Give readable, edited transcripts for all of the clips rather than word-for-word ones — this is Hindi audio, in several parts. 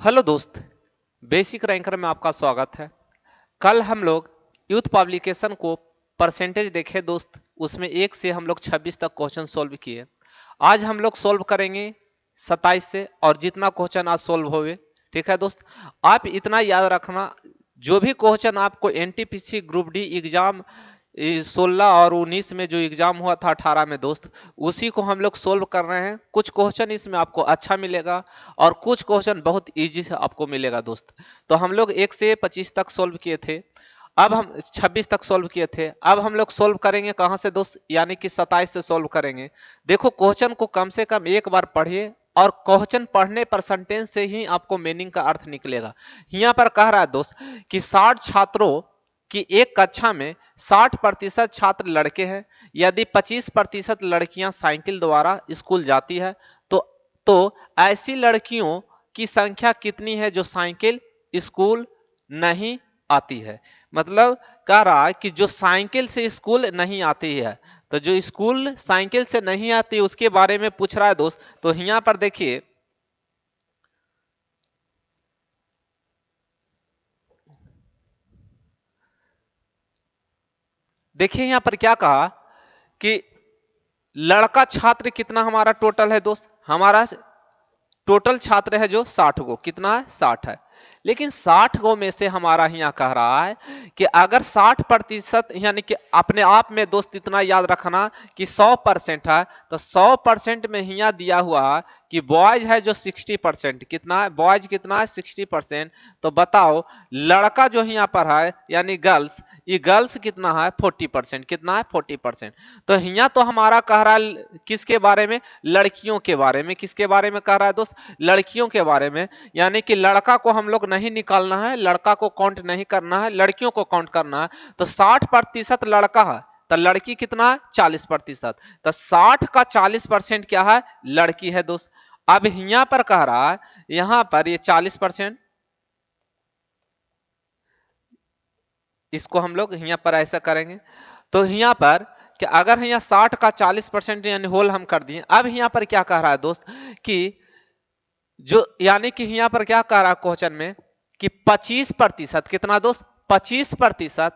हेलो दोस्त, बेसिक रैंकर में आपका स्वागत है। कल हम लोग यूथ पब्लिकेशन को परसेंटेज देखे दोस्त, उसमें 1 से हम लोग 26 तक क्वेश्चन सोल्व किए। आज हम लोग सोल्व करेंगे 27 से, और जितना क्वेश्चन आज सोल्व होवे, ठीक है दोस्त। आप इतना याद रखना, जो भी क्वेश्चन आपको एनटीपीसी ग्रुप डी एग्जाम 16 और 19 में जो एग्जाम हुआ था 18 में दोस्त, उसी को हम लोग सोल्व कर रहे हैं। कुछ क्वेश्चन इसमें आपको अच्छा मिलेगा और कुछ क्वेश्चन बहुत इजी से आपको मिलेगा दोस्त। तो हम लोग 1 से 25 तक सोल्व किए थे, अब हम 26 तक सोल्व किए थे। अब हम लोग सोल्व करेंगे कहां से दोस्त, यानी कि 27 से सोल्व करेंगे। देखो, क्वेश्चन को कम से कम एक बार पढ़िए, और क्वेश्चन पढ़ने पर सेंटेंस से ही आपको मीनिंग का अर्थ निकलेगा। यहाँ पर कह रहा है दोस्त कि 60 छात्रों कि एक कक्षा में 60% छात्र लड़के हैं, यदि 25% लड़कियां साइकिल द्वारा स्कूल जाती है तो ऐसी लड़कियों की संख्या कितनी है जो साइकिल स्कूल नहीं आती है। मतलब कह रहा है कि जो साइकिल से स्कूल नहीं आती है, तो जो स्कूल साइकिल से नहीं आती उसके बारे में पूछ रहा है दोस्त। तो यहां पर देखिए, यहां पर क्या कहा कि लड़का छात्र कितना हमारा टोटल है दोस्त, हमारा टोटल छात्र है जो 60 गो, कितना है 60 है। लेकिन 60 गो में से हमारा यहाँ कह रहा है कि अगर 60%, यानी कि अपने आप में दोस्त इतना याद रखना कि 100% है, तो 100% में यहाँ दिया हुआ है कि बॉयज है जो 60%, कितना है बॉयज, कितना है 60%। तो बताओ लड़का जो यहाँ पर है यानी गर्ल्स, ये गर्ल्स कितना है 40%, कितना है 40%। तो यहाँ तो हमारा कह रहा है किसके बारे में, लड़कियों के बारे में। किसके बारे में कह रहा है दोस्त, लड़कियों के बारे में। यानी कि लड़का को हम लोग नहीं निकालना है, लड़का को काउंट नहीं करना है, लड़कियों को काउंट करना है। तो 60% लड़का है, तो लड़की कितना है 40%। तो 60 का 40% क्या है, लड़की है दोस्त। अब यहां पर कह रहा है, यहां पर ये 40%, इसको हम लोग यहां पर ऐसा करेंगे। तो यहां पर कि अगर यहाँ 60 का 40% यानी होल हम कर दिए। अब यहाँ पर क्या कह रहा है दोस्त कि जो, यानी कि यहाँ पर क्या कह रहा है क्वेश्चन में कि 25%, कितना दोस्त 25%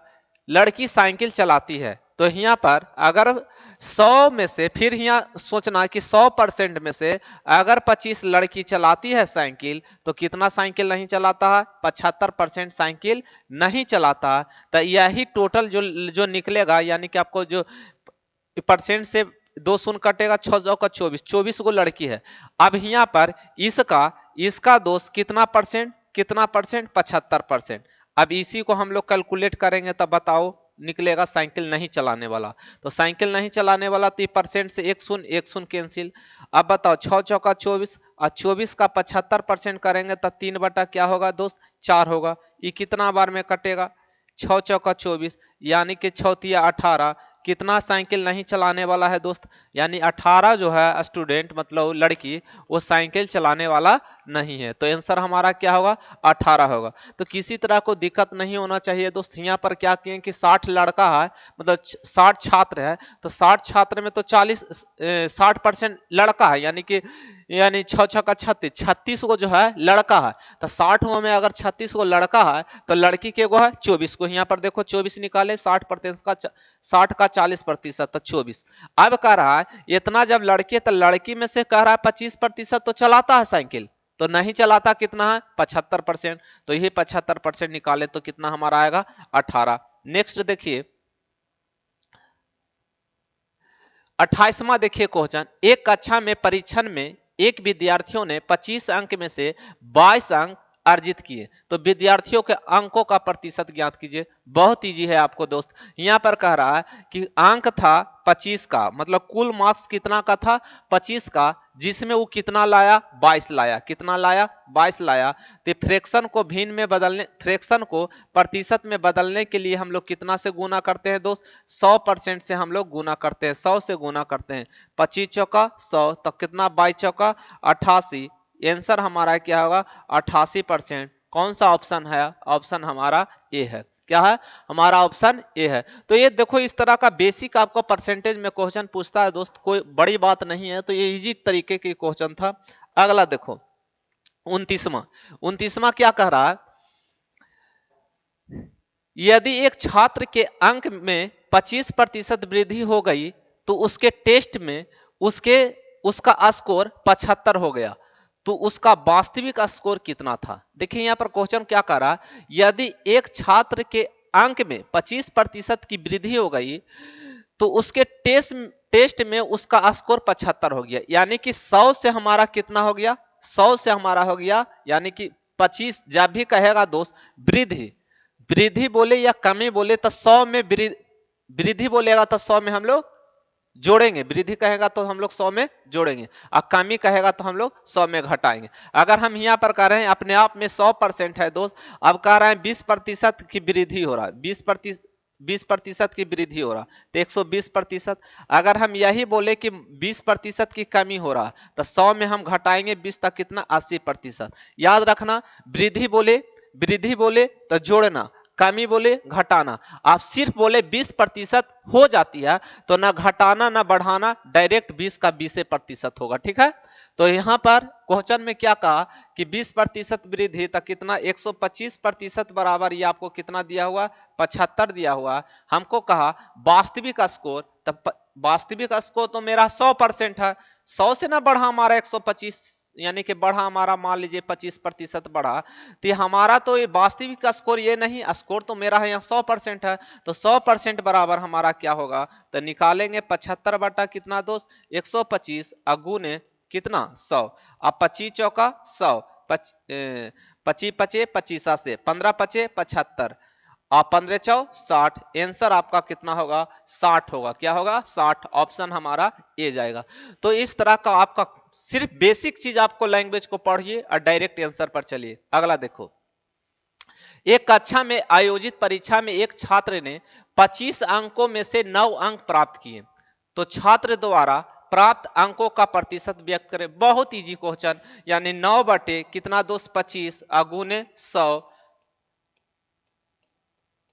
लड़की साइकिल चलाती है। तो यहाँ पर अगर 100 में से, फिर यहाँ सोचना कि 100% में से अगर 25 लड़की चलाती है साइकिल, तो कितना साइकिल नहीं चलाता है, 75% साइकिल नहीं चलाता है। तो यही टोटल जो जो निकलेगा, यानी कि आपको जो परसेंट से 2 शून्य कटेगा, 6 का 24, 24 गो लड़की है। अब यहाँ पर इसका इसका दोस्त कितना परसेंट, कितना परसेंट 75%। अब इसी को हम लोग कैलकुलेट करेंगे तब बताओ निकलेगा साइकिल नहीं चलाने वाला। तो साइकिल नहीं चलाने वाला, तो परसेंट से 1 शून्य कैंसिल। अब बताओ 6 चौका 24, और 24 का 75% करेंगे तो 3 बटा क्या होगा दोस्त, 4 होगा। ये कितना बार में कटेगा, 6 चौका 24, यानी कि 6 तिया 18। कितना साइकिल नहीं चलाने वाला है दोस्त, यानी 18 जो है स्टूडेंट, मतलब लड़की, वो साइकिल चलाने वाला नहीं है। तो आंसर हमारा क्या होगा, 18 होगा। तो किसी तरह को दिक्कत नहीं होना चाहिए दोस्त। यहाँ पर क्या किए कि 60 लड़का है, मतलब 60 छात्र है, तो 60 छात्र में तो 60% लड़का है, यानी कि 6 6 का 36, 36 को जो है लड़का है। तो 60 गो में अगर 36 गो लड़का है, तो लड़की के गो है 24 को। यहाँ पर देखो 24 निकाले, 60% का 60 का 40%, तो 24। अब कह रहा है इतना जब लड़की, तो लड़की में से कह रहा है 25% तो चलाता है साइकिल, तो नहीं चलाता कितना है 75%। तो यही 75% निकाले तो कितना हमारा आएगा 18। नेक्स्ट देखिए 28वां, देखिए क्वेश्चन, एक कक्षा में परीक्षण में एक विद्यार्थियों ने 25 अंक में से 22 अंक अर्जित किए, तो विद्यार्थियों के अंकों का प्रतिशत ज्ञात कीजिए। बहुत इजी है आपको दोस्त। यहां पर कह रहा है कि अंक था 25 का, मतलब कुल मार्क्स कितना का था 25 का, जिसमें वो कितना लाया 22 लाया, कितना लाया 22 लाया। तो फ्रैक्शन को भिन्न में बदलने, फ्रैक्शन को प्रतिशत में बदलने के लिए हम लोग कितना से गुना करते हैं दोस्त, 100% से हम लोग गुना करते हैं, 100 से गुना करते हैं। 25 चौका 100, तो कितना 22 चौका 88। आंसर हमारा क्या होगा 88%। कौन सा ऑप्शन है, ऑप्शन हमारा ए है। क्या है, हमारा ऑप्शन ए है। तो ये देखो, इस तरह का बेसिक आपको परसेंटेज में क्वेश्चन पूछता है दोस्त, कोई बड़ी बात नहीं है। तो ये इजी तरीके के क्वेश्चन था। अगला देखो 29वां 29वां क्या कह रहा है, यदि एक छात्र के अंक में 25% वृद्धि हो गई तो उसके टेस्ट में उसके उसका स्कोर 75 हो गया, तो उसका वास्तविक स्कोर कितना था। देखिए यहां पर क्वेश्चन क्या कर रहा है, यदि एक छात्र के अंक में 25% की वृद्धि हो गई तो उसके टेस्ट में उसका स्कोर 75 हो गया, यानी कि 100 से हमारा कितना हो गया, 100 से हमारा हो गया यानी कि 25। जब भी कहेगा दोस्त वृद्धि, वृद्धि बोले या कमी बोले तो 100 में वृद्धि बोलेगा तो 100 में हम लोग जोड़ेंगे, वृद्धि कहेगा तो हम लोग 100 में जोड़ेंगे, और कमी कहेगा तो हम लोग 100 में घटाएंगे। अगर हम यहाँ पर कह रहे हैं अपने आप में 100% है दोस्त, अब कह रहे हैं 20% की वृद्धि हो रहा है, 20% की वृद्धि हो रहा, तो 120%। अगर हम यही बोले कि 20% की कमी हो रहा तो 100 में हम घटाएंगे 20 तक कितना, 80%। याद रखना, वृद्धि बोले तो जोड़ना, कमी बोले घटाना। आप सिर्फ बोले 20% हो जाती है तो ना घटाना ना बढ़ाना, डायरेक्ट 20 का 20% होगा, ठीक है। तो यहां पर क्वेश्चन में क्या कहा कि 20% वृद्धि तक कितना, 125% बराबर, ये आपको कितना दिया हुआ, 75 दिया हुआ। हमको कहा वास्तविक स्कोर, तब वास्तविक स्कोर तो मेरा 100% है, 100 से ना बढ़ा हमारा 125, यानी कि बढ़ा हमारा मान लीजिए 25% बढ़ा, तो हमारा तो ये वास्तविक का स्कोर ये नहीं, स्कोर तो मेरा है यहाँ 100% है, तो 100% बराबर हमारा क्या होगा, तो निकालेंगे 75 बटा कितना दोस्त, 125 अगुने कितना 100, अब 25 चौका 100, 25 पचे 25 से 15 पचे 75 और 15 चौ 60, आंसर आपका कितना होगा, 60 होगा। क्या होगा, 60, ऑप्शन हमारा ए जाएगा। तो इस तरह का आपका सिर्फ बेसिक चीज आपको लैंग्वेज को पढ़िए और डायरेक्ट आंसर पर चलिए। अगला देखो, एक कक्षा में आयोजित परीक्षा में एक छात्र ने 25 अंकों में से 9 अंक प्राप्त किए, तो छात्र द्वारा प्राप्त अंकों का प्रतिशत व्यक्त करें। बहुत इजी क्वेश्चन, यानी 9 बटे कितना दोस्त 25 अगुने 100,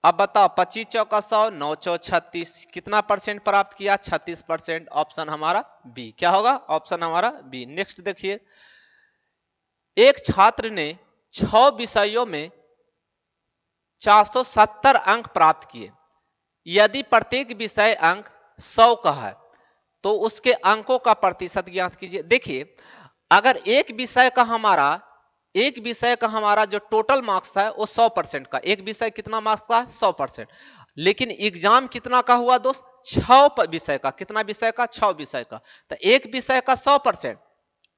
अब बताओ 25 चौका 100, 9 चौ 36, कितना परसेंट प्राप्त किया, 36%, ऑप्शन हमारा बी। क्या होगा, ऑप्शन हमारा बी। नेक्स्ट देखिए, एक छात्र ने 6 विषयों में 470 अंक प्राप्त किए, यदि प्रत्येक विषय अंक 100 का है तो उसके अंकों का प्रतिशत ज्ञात कीजिए। देखिए अगर एक विषय का हमारा जो टोटल मार्क्स है वो 100% का, एक विषय कितना मार्क्स का, 100%, लेकिन एग्जाम कितना का हुआ दोस्त, 6 विषय का, कितना विषय का, 6 विषय का, तो एक विषय का 100%,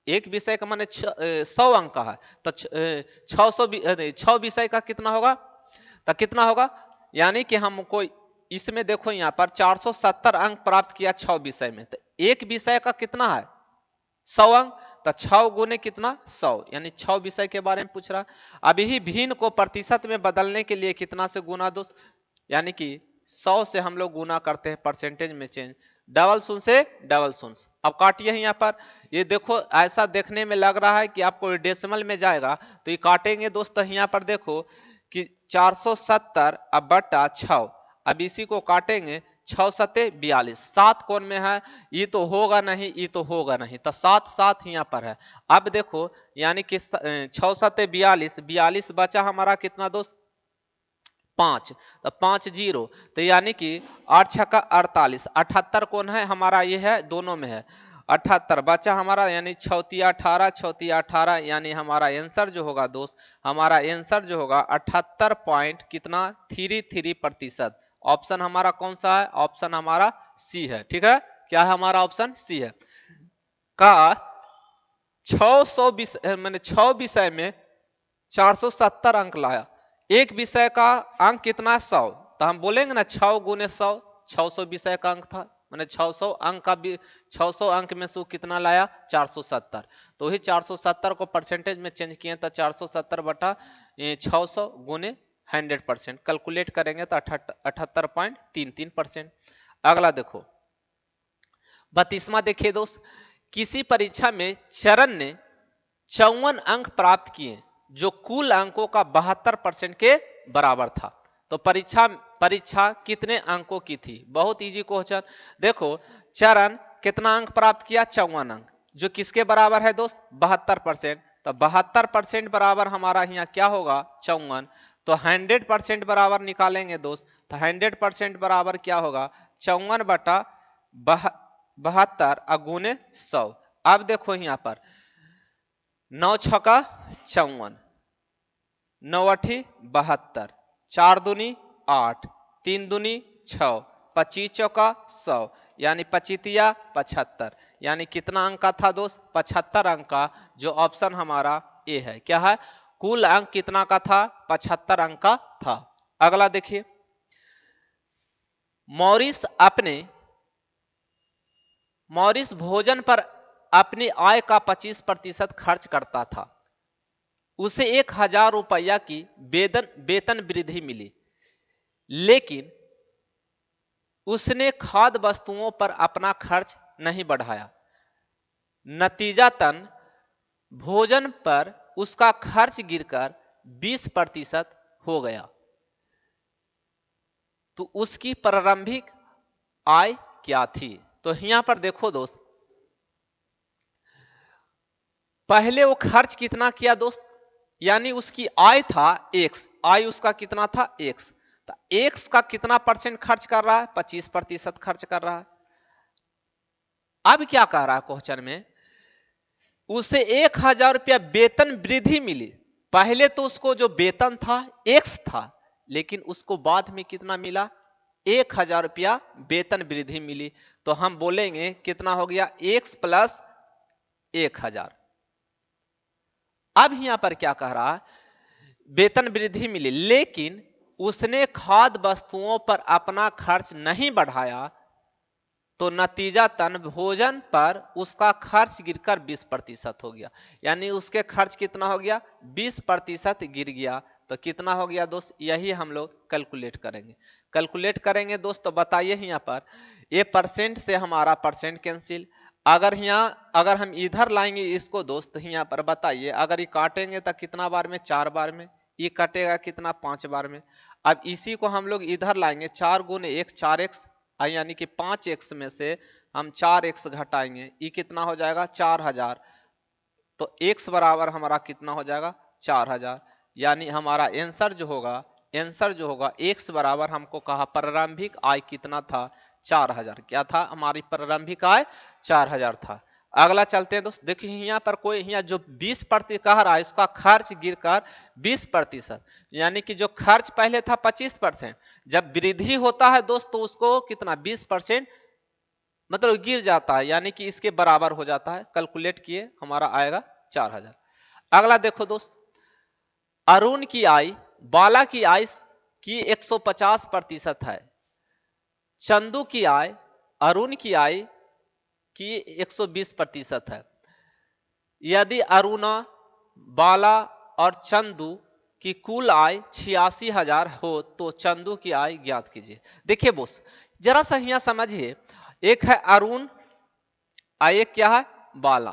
एक विषय का माने 100 अंक का है, तो 6 विषय का कितना होगा, तो कितना होगा, यानी कि हमको इसमें देखो यहाँ पर 470 अंक प्राप्त किया 6 विषय में, तो एक विषय का कितना है 100 अंक, तो 6 गुने कितना 100, यानी 6 विषय के बारे में पूछ रहा। अब यही भिन्न को प्रतिशत में बदलने के लिए कितना से गुना दोस्त, यानी कि 100 से हम लोग गुना करते हैं परसेंटेज में चेंज, डबल शून्य से डबल शून्य। अब काटिए यहाँ पर, ये देखो ऐसा देखने में लग रहा है कि आपको डेसिमल में जाएगा, तो ये काटेंगे दोस्तों, यहाँ पर देखो कि 470 अब बटा 6, अब इसी को काटेंगे, 6 सते 42, 7 कौन में है, ये तो होगा नहीं, ये तो होगा नहीं, तो 7 7 यहाँ पर है। अब देखो यानी कि 6 सते 42, 42 बचा हमारा कितना दोस्त 5, तो 5 0, तो यानी कि 8 छक्का 48, 78 कौन है हमारा, ये है दोनों में है 78 बचा हमारा, यानी 6 6 18, यानी हमारा आंसर जो होगा दोस्त, हमारा आंसर जो होगा 78 पॉइंट कितना 33%। ऑप्शन हमारा कौन सा है, ऑप्शन हमारा सी है, ठीक है। क्या है हमारा ऑप्शन सी है। का 600 विषय मैंने 6 विषय में 470 अंक लाया, एक विषय का अंक कितना 100, तो हम बोलेंगे ना 6 गुने 100, 600 विषय का अंक था, मैंने 600 अंक का भी 600 अंक में से कितना लाया 470, तो वही 470 को परसेंटेज में चेंज किए, तो 470 बटा 600 गुने 100%, कैलकुलेट करेंगे तो 78.33%। अगला देखो 32वां, देखिए दोस्त, किसी परीक्षा में चरण ने 54 अंक प्राप्त किए जो कुल अंकों का 72% के बराबर था, तो परीक्षा कितने अंकों की थी। बहुत इजी क्वेश्चन, देखो चरण कितना अंक प्राप्त किया 54 अंक, जो किसके बराबर है दोस्त 72%, तो 72% बराबर हमारा यहाँ क्या होगा 54। तो 100% बराबर निकालेंगे दोस्त, तो 100% बराबर क्या होगा 54 बटा 72 अगुने 100। अब देखो यहाँ पर 9 छक्का 54, 9 अठी 72, 4 दूनी 8, 3 दूनी 6, 25 चौका 100, यानी 25 75, यानी कितना अंक का था दोस्त 75 अंक का, जो ऑप्शन हमारा ए है। क्या है, कुल अंक कितना का था 75 अंक का था। अगला देखिए, मॉरिस भोजन पर अपनी आय का 25% खर्च करता था। उसे 1000 रुपया की वेतन वृद्धि मिली, लेकिन उसने खाद्य वस्तुओं पर अपना खर्च नहीं बढ़ाया। नतीजतन भोजन पर उसका खर्च गिरकर 20% हो गया। तो उसकी प्रारंभिक आय क्या थी? तो यहां पर देखो दोस्त, पहले वो खर्च कितना किया दोस्त, यानी उसकी आय था एक्स, आय उसका कितना था एक्स, तो एक्स का कितना परसेंट खर्च कर रहा है 25% खर्च कर रहा है। अब क्या कह रहा है क्वेश्चन में, उसे 1000 रुपया वेतन वृद्धि मिली। पहले तो उसको जो वेतन था एक्स था, लेकिन उसको बाद में कितना मिला 1000 रुपया वेतन वृद्धि मिली। तो हम बोलेंगे कितना हो गया एक्स प्लस 1000। अब यहां पर क्या कह रहा है, वेतन वृद्धि मिली, लेकिन उसने खाद्य वस्तुओं पर अपना खर्च नहीं बढ़ाया। तो नतीजतन भोजन पर उसका खर्च गिरकर 20% हो गया, यानी उसके खर्च कितना हो गया 20% गिर गया। तो कितना हो गया दोस्त, यही हम लोग कैलकुलेट करेंगे दोस्त। तो बताइए यहाँ पर ये परसेंट से हमारा परसेंट कैंसिल, अगर हम इधर लाएंगे इसको दोस्त, तो यहाँ पर बताइए अगर ये काटेंगे तो कितना बार में 4 बार में, ये कटेगा कितना 5 बार में। अब इसी को हम लोग इधर लाएंगे 4 गुने 1 4x, यानी कि 5x में से हम 4x घटाएंगे, ये कितना हो जाएगा 4000। तो x बराबर हमारा कितना हो जाएगा 4000, यानी हमारा आंसर जो होगा x बराबर हमको कहा प्रारंभिक आय कितना था 4000। क्या था हमारी प्रारंभिक आय 4000 था। अगला चलते हैं दोस्त, देखिए यहाँ पर कोई यहाँ जो 20% कह रहा है इसका खर्च गिरकर 20%, यानी कि जो खर्च पहले था 25%, जब वृद्धि होता है दोस्त तो उसको कितना 20% मतलब गिर जाता है, यानी कि इसके बराबर हो जाता है। कैलकुलेट किए हमारा आएगा 4000। अगला देखो दोस्त, अरुण की आय बाला की आय की 150% है। चंदू की आय अरुण की आय की 120% है। यदि अरुणा, बाला और चंदू की कुल आय 86,000 हो तो चंदू की आय ज्ञात कीजिए। देखिए बोस, जरा सा यहाँ समझिए, एक है अरुण और एक क्या है बाला,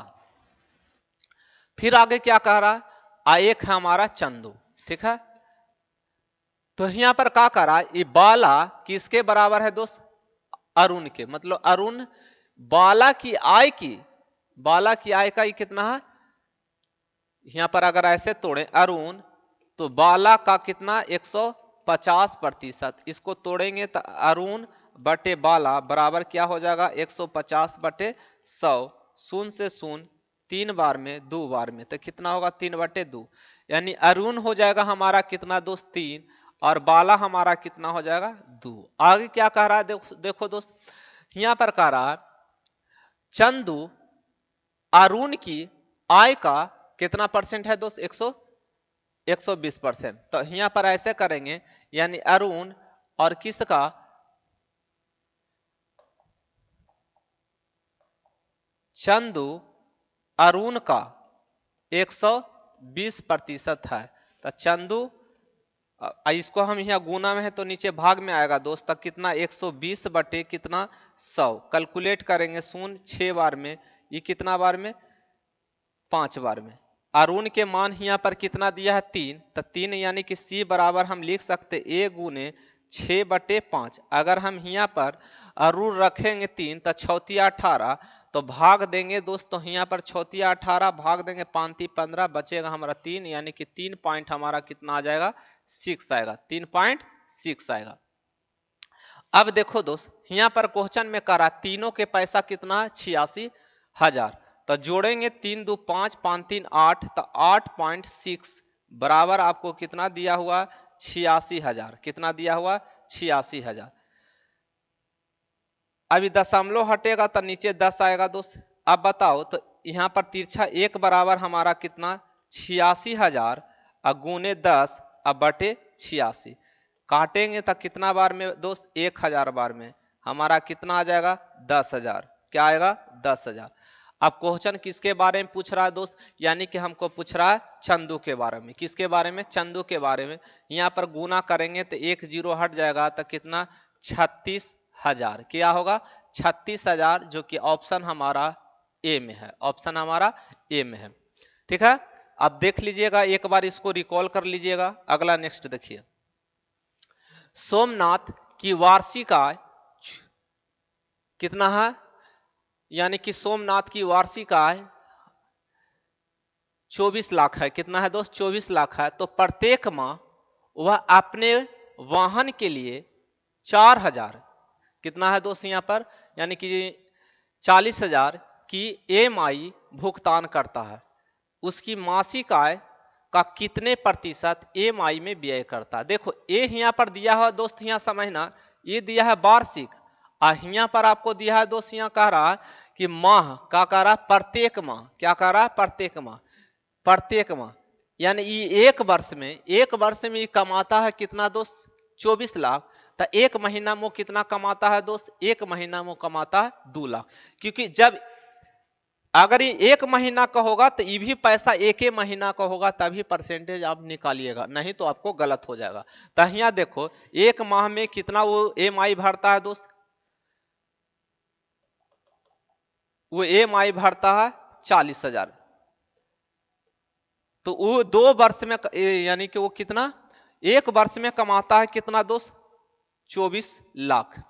फिर आगे क्या कह रहा है एक है हमारा चंदू, ठीक है। तो यहां पर क्या कर रहा है, ये बाला किसके बराबर है दोस्त अरुण के, मतलब अरुण बाला की आय का ये कितना है, यहां पर अगर ऐसे तोड़े अरुण तो बाला का कितना 150%, इसको तोड़ेंगे तो अरुण बटे बाला बराबर क्या हो जाएगा 150 बटे 100, शून्य से शून्य 3 बार में 2 बार में, तो कितना होगा 3/2, यानी अरुण हो जाएगा हमारा कितना दोस्त 3 और बाला हमारा कितना हो जाएगा 2। आगे क्या कह रहा है देखो दोस्त, यहां पर कह रहा है चंदू अरुण की आय का कितना परसेंट है दोस्त 120%। तो यहां पर ऐसे करेंगे, यानी अरुण और किसका चंदू अरुण का 120% है। तो चंदू इसको हम यहाँ गुना में है तो नीचे भाग में आएगा दोस्त, तक कितना 120 बटे कितना 100, कैलकुलेट करेंगे शून्य 6 बार में, ये कितना बार में 5 बार में। अरुण के मान यहाँ पर कितना दिया है 3, तो 3 यानी कि सी बराबर हम लिख सकते a गुने 6/5। अगर हम यहाँ पर अरुण रखेंगे 3 तो 6 × 18, तो भाग देंगे दोस्त, तो यहाँ पर छौतिया 18 भाग देंगे 5 15, बचेगा हमारा 3, यानी कि 3 पॉइंट हमारा कितना आ जाएगा, 6 आएगा, 3.6 आएगा। अब देखो दोस्त, यहाँ पर क्वेश्चन में करा तीनों के पैसा कितना है, 86,000। तो जोड़ेंगे 3 2 5, 5 3 8, तो 8.6 बराबर आपको कितना दिया हुआ, 86,000। कितना दिया हुआ, 86,000। अभी दशमलव हटेगा तो नीचे 10 आएगा दोस्त। अब बताओ तो यहाँ पर तिरछा एक बराबर हमारा कितना, 86,000 गुने 10 अब बटे 86। काटेंगे तो कितना बार में दोस्त, 1,000 बार में, हमारा कितना आ जाएगा, 10,000। क्या आएगा, 10,000। अब क्वेश्चन किसके बारे में पूछ रहा है दोस्त, यानी कि हमको पूछ रहा है चंदू के बारे में। किसके बारे में, चंदू के बारे में। यहाँ पर गुना करेंगे तो 1 0 हट जाएगा, तो कितना, 36,000। क्या होगा, 36,000, जो कि ऑप्शन हमारा ए में है, ऑप्शन हमारा ए में है। ठीक है, अब देख लीजिएगा एक बार, इसको रिकॉल कर लीजिएगा। अगला नेक्स्ट देखिए, सोमनाथ की वार्षिक आय कितना है, यानी कि सोमनाथ की वार्षिक आय 24 लाख है। कितना है दोस्त, 24 लाख है। तो प्रत्येक माह वह अपने वाहन के लिए 4,000, कितना है दोस्त यहाँ पर, यानी कि 40,000 की EMI भुगतान करता है। उसकी मासिक आय का कितने प्रतिशत EMI में व्यय करता है। देखो ये यहाँ पर दिया हुआ दोस्त, यहाँ समझना, ये दिया है वार्षिक, और यहाँ पर आपको दिया है दोस्त, यहाँ कह रहा कि माह, क्या कह रहा, प्रत्येक माह, क्या कह रहा, प्रत्येक माह, प्रत्येक माह, यानी ये एक वर्ष में ये कमाता है कितना दोस्त, 24 लाख। तो एक महीना में कितना कमाता है दोस्त, एक महीना में कमाता है 2 लाख। क्योंकि जब अगर ये एक महीना का होगा तो ये भी पैसा एक ही महीना का होगा, तभी परसेंटेज आप निकालिएगा, नहीं तो आपको गलत हो जाएगा। तो यहाँ देखो एक माह में कितना वो EMI भरता है दोस्त, वो EMI भरता है 40,000। तो वो 2 वर्ष में यानी कि वो कितना, एक वर्ष में कमाता है कितना दोस्त, 24 लाख।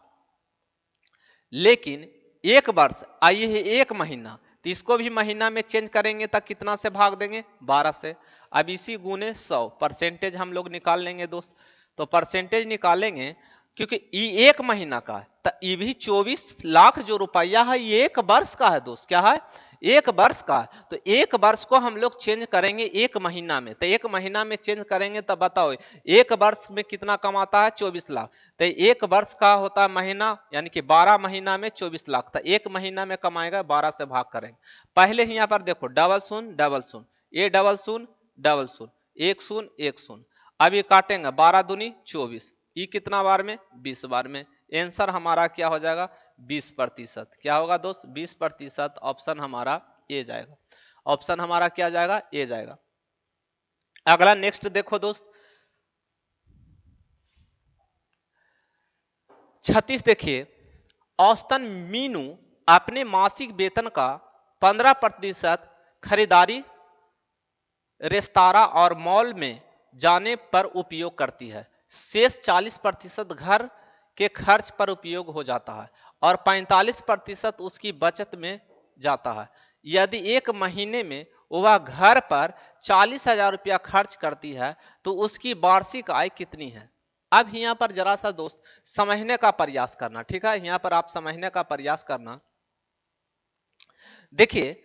लेकिन एक वर्ष, आइए है एक महीना, तो इसको भी महीना में चेंज करेंगे तो कितना से भाग देंगे, 12 से। अब इसी गुने 100 परसेंटेज हम लोग निकाल लेंगे दोस्त। तो परसेंटेज निकालेंगे, क्योंकि ये एक महीना का है, तो ये भी 24 लाख जो रुपया है ये एक वर्ष का है दोस्त। क्या है, एक वर्ष का है। तो एक वर्ष को हम लोग चेंज करेंगे एक महीना में, तो एक महीना में चेंज करेंगे तो बताओ एक वर्ष में कितना कमाता है, 24 लाख। तो एक वर्ष का होता है महीना, यानी कि 12 महीना में 24 लाख, तो एक महीना में कमाएगा, 12 से भाग करेंगे। पहले ही यहाँ पर देखो डबल शून्य डबल शून्य, ये डबल शून्य डबल शून्य, एक शून्य एक शून्य। अब ये काटेंगे 12 दूनी 24, ये कितना बार में, 20 बार में। आंसर हमारा क्या हो जाएगा, 20%। क्या होगा दोस्त, 20%। ऑप्शन हमारा ए जाएगा, ऑप्शन हमारा क्या जाएगा, ए जाएगा। अगला नेक्स्ट देखो दोस्त, 36 देखिए, औसतन मीनू अपने मासिक वेतन का 15% खरीदारी रेस्तरां और मॉल में जाने पर उपयोग करती है। शेष 40% घर के खर्च पर उपयोग हो जाता है और 45% उसकी बचत में जाता है। यदि एक महीने में वह घर पर 40,000 रुपया खर्च करती है तो उसकी वार्षिक आय कितनी है। अब यहाँ पर जरा सा दोस्त समझने का प्रयास करना, ठीक है, यहाँ पर आप समझने का प्रयास करना। देखिए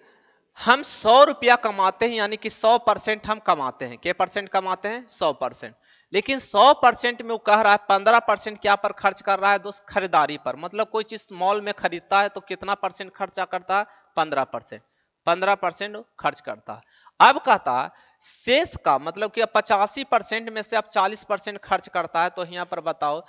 हम 100 रुपया कमाते हैं, यानी कि 100% हम कमाते हैं। क्या परसेंट कमाते हैं, 100%। लेकिन 100% में वो कह रहा है 15% क्या पर खर्च कर रहा है दोस्त, खरीदारी पर। मतलब कोई चीज मॉल में खरीदता है तो कितना परसेंट खर्चा करता है, 15%। 15% खर्च करता है। अब कहता है शेष का मतलब कि 85% में से अब 40% खर्च करता है। तो यहाँ पर बताओ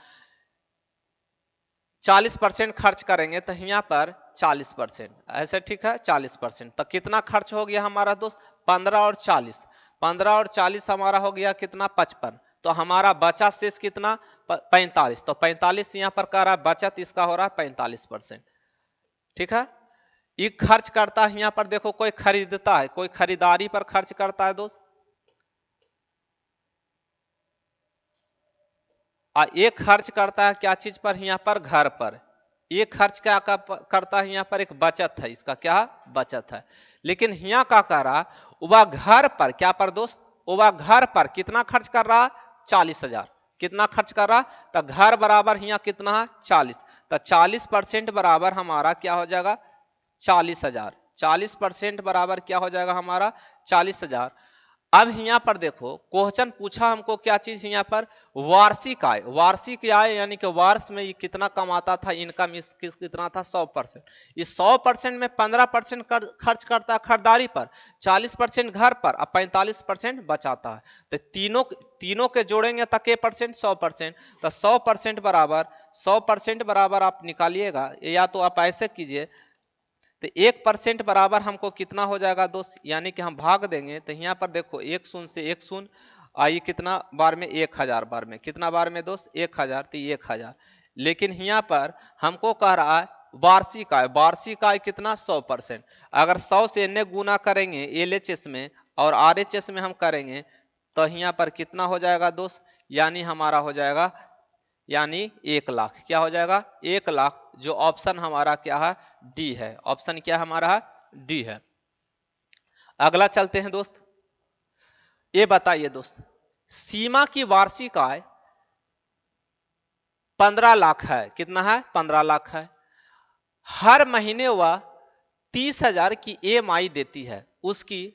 40% खर्च करेंगे तो यहाँ पर 40% ऐसे, ठीक है, 40%। तो कितना खर्च हो गया हमारा दोस्त, 15 और 40, 15 और 40 हमारा हो गया कितना, 55। तो हमारा बचा शेष कितना, 45। तो 45 यहाँ पर कह रहा है बचत इसका हो रहा है 45%। ठीक है, ये खर्च करता है। यहाँ पर देखो कोई खरीदता है, कोई खरीदारी पर खर्च करता है दोस्त, एक खर्च करता है क्या चीज पर, यहाँ पर घर पर। ये खर्च क्या करता है, यहाँ पर एक बचत है, इसका क्या है, बचत है। लेकिन यहाँ क्या कर रहा, वह घर पर क्या पर दोस्त, वह घर पर कितना खर्च कर रहा, 40,000। कितना खर्च कर रहा, तो घर बराबर यहाँ कितना है, 40। तो 40% बराबर हमारा क्या हो जाएगा, 40,000। 40% बराबर क्या हो जाएगा हमारा, 40,000। अब यहाँ पर देखो क्वेश्चन पूछा हमको क्या चीज, यहाँ पर वार्षिक आय। वार्षिक आय यानी कि वर्ष में ये कितना कमाता था, इनकम कितना था, 100%। इस 100% में 15% खर्च करता है खरीदारी पर, 40% घर पर और 45% बचाता है। तो तीनों तीनों के जोड़ेंगे तक के परसेंट, 100%। तो 100% बराबर, 100% बराबर आप निकालिएगा, या तो आप ऐसे कीजिए, तो 1% बराबर हमको कितना हो जाएगा दोस्त, यानी कि हम भाग देंगे। तो यहाँ पर देखो 1 शून्य से 1 शून्य, आइए कितना बार में, 1000 बार में, कितना बार में दोस्त, 1000। तो 1000। लेकिन यहाँ पर हमको कह रहा है वार्षिक आय। वार्षिक आय कितना, 100%। अगर 100 से इन्हें गुना करेंगे LHS में और RHS में हम करेंगे, तो यहाँ पर कितना हो जाएगा दोस्त, यानी हमारा हो जाएगा, यानी 1 लाख। क्या हो जाएगा, 1 लाख। जो ऑप्शन हमारा क्या है, डी है। ऑप्शन क्या हमारा है, डी है। अगला चलते हैं दोस्त, ये बताइए दोस्त, सीमा की वार्षिक आय 15 लाख है। कितना है, 15 लाख है। हर महीने वह 30,000 की EMI देती है। उसके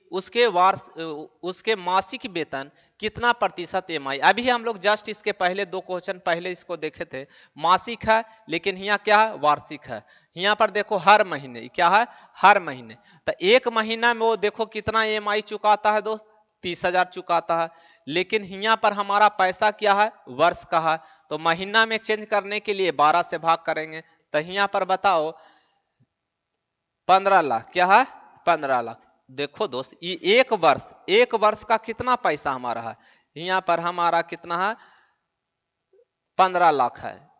मासिक वेतन कितना प्रतिशत EMI। अभी हम लोग जस्ट इसके पहले 2 क्वेश्चन पहले इसको देखे थे। मासिक है, लेकिन यहाँ क्या है, वार्षिक है। यहाँ पर देखो हर महीने, क्या है, हर महीने। तो एक महीना में वो देखो कितना EMI चुकाता है दोस्त, 30,000 चुकाता है। लेकिन यहाँ पर हमारा पैसा क्या है, वर्ष का है। तो महीना में चेंज करने के लिए 12 से भाग करेंगे। तो यहाँ पर बताओ 15 लाख, क्या है, 15 लाख। देखो दोस्त ये एक वर्ष का कितना पैसा हमारा है, यहाँ पर हमारा कितना है, 15 लाख है।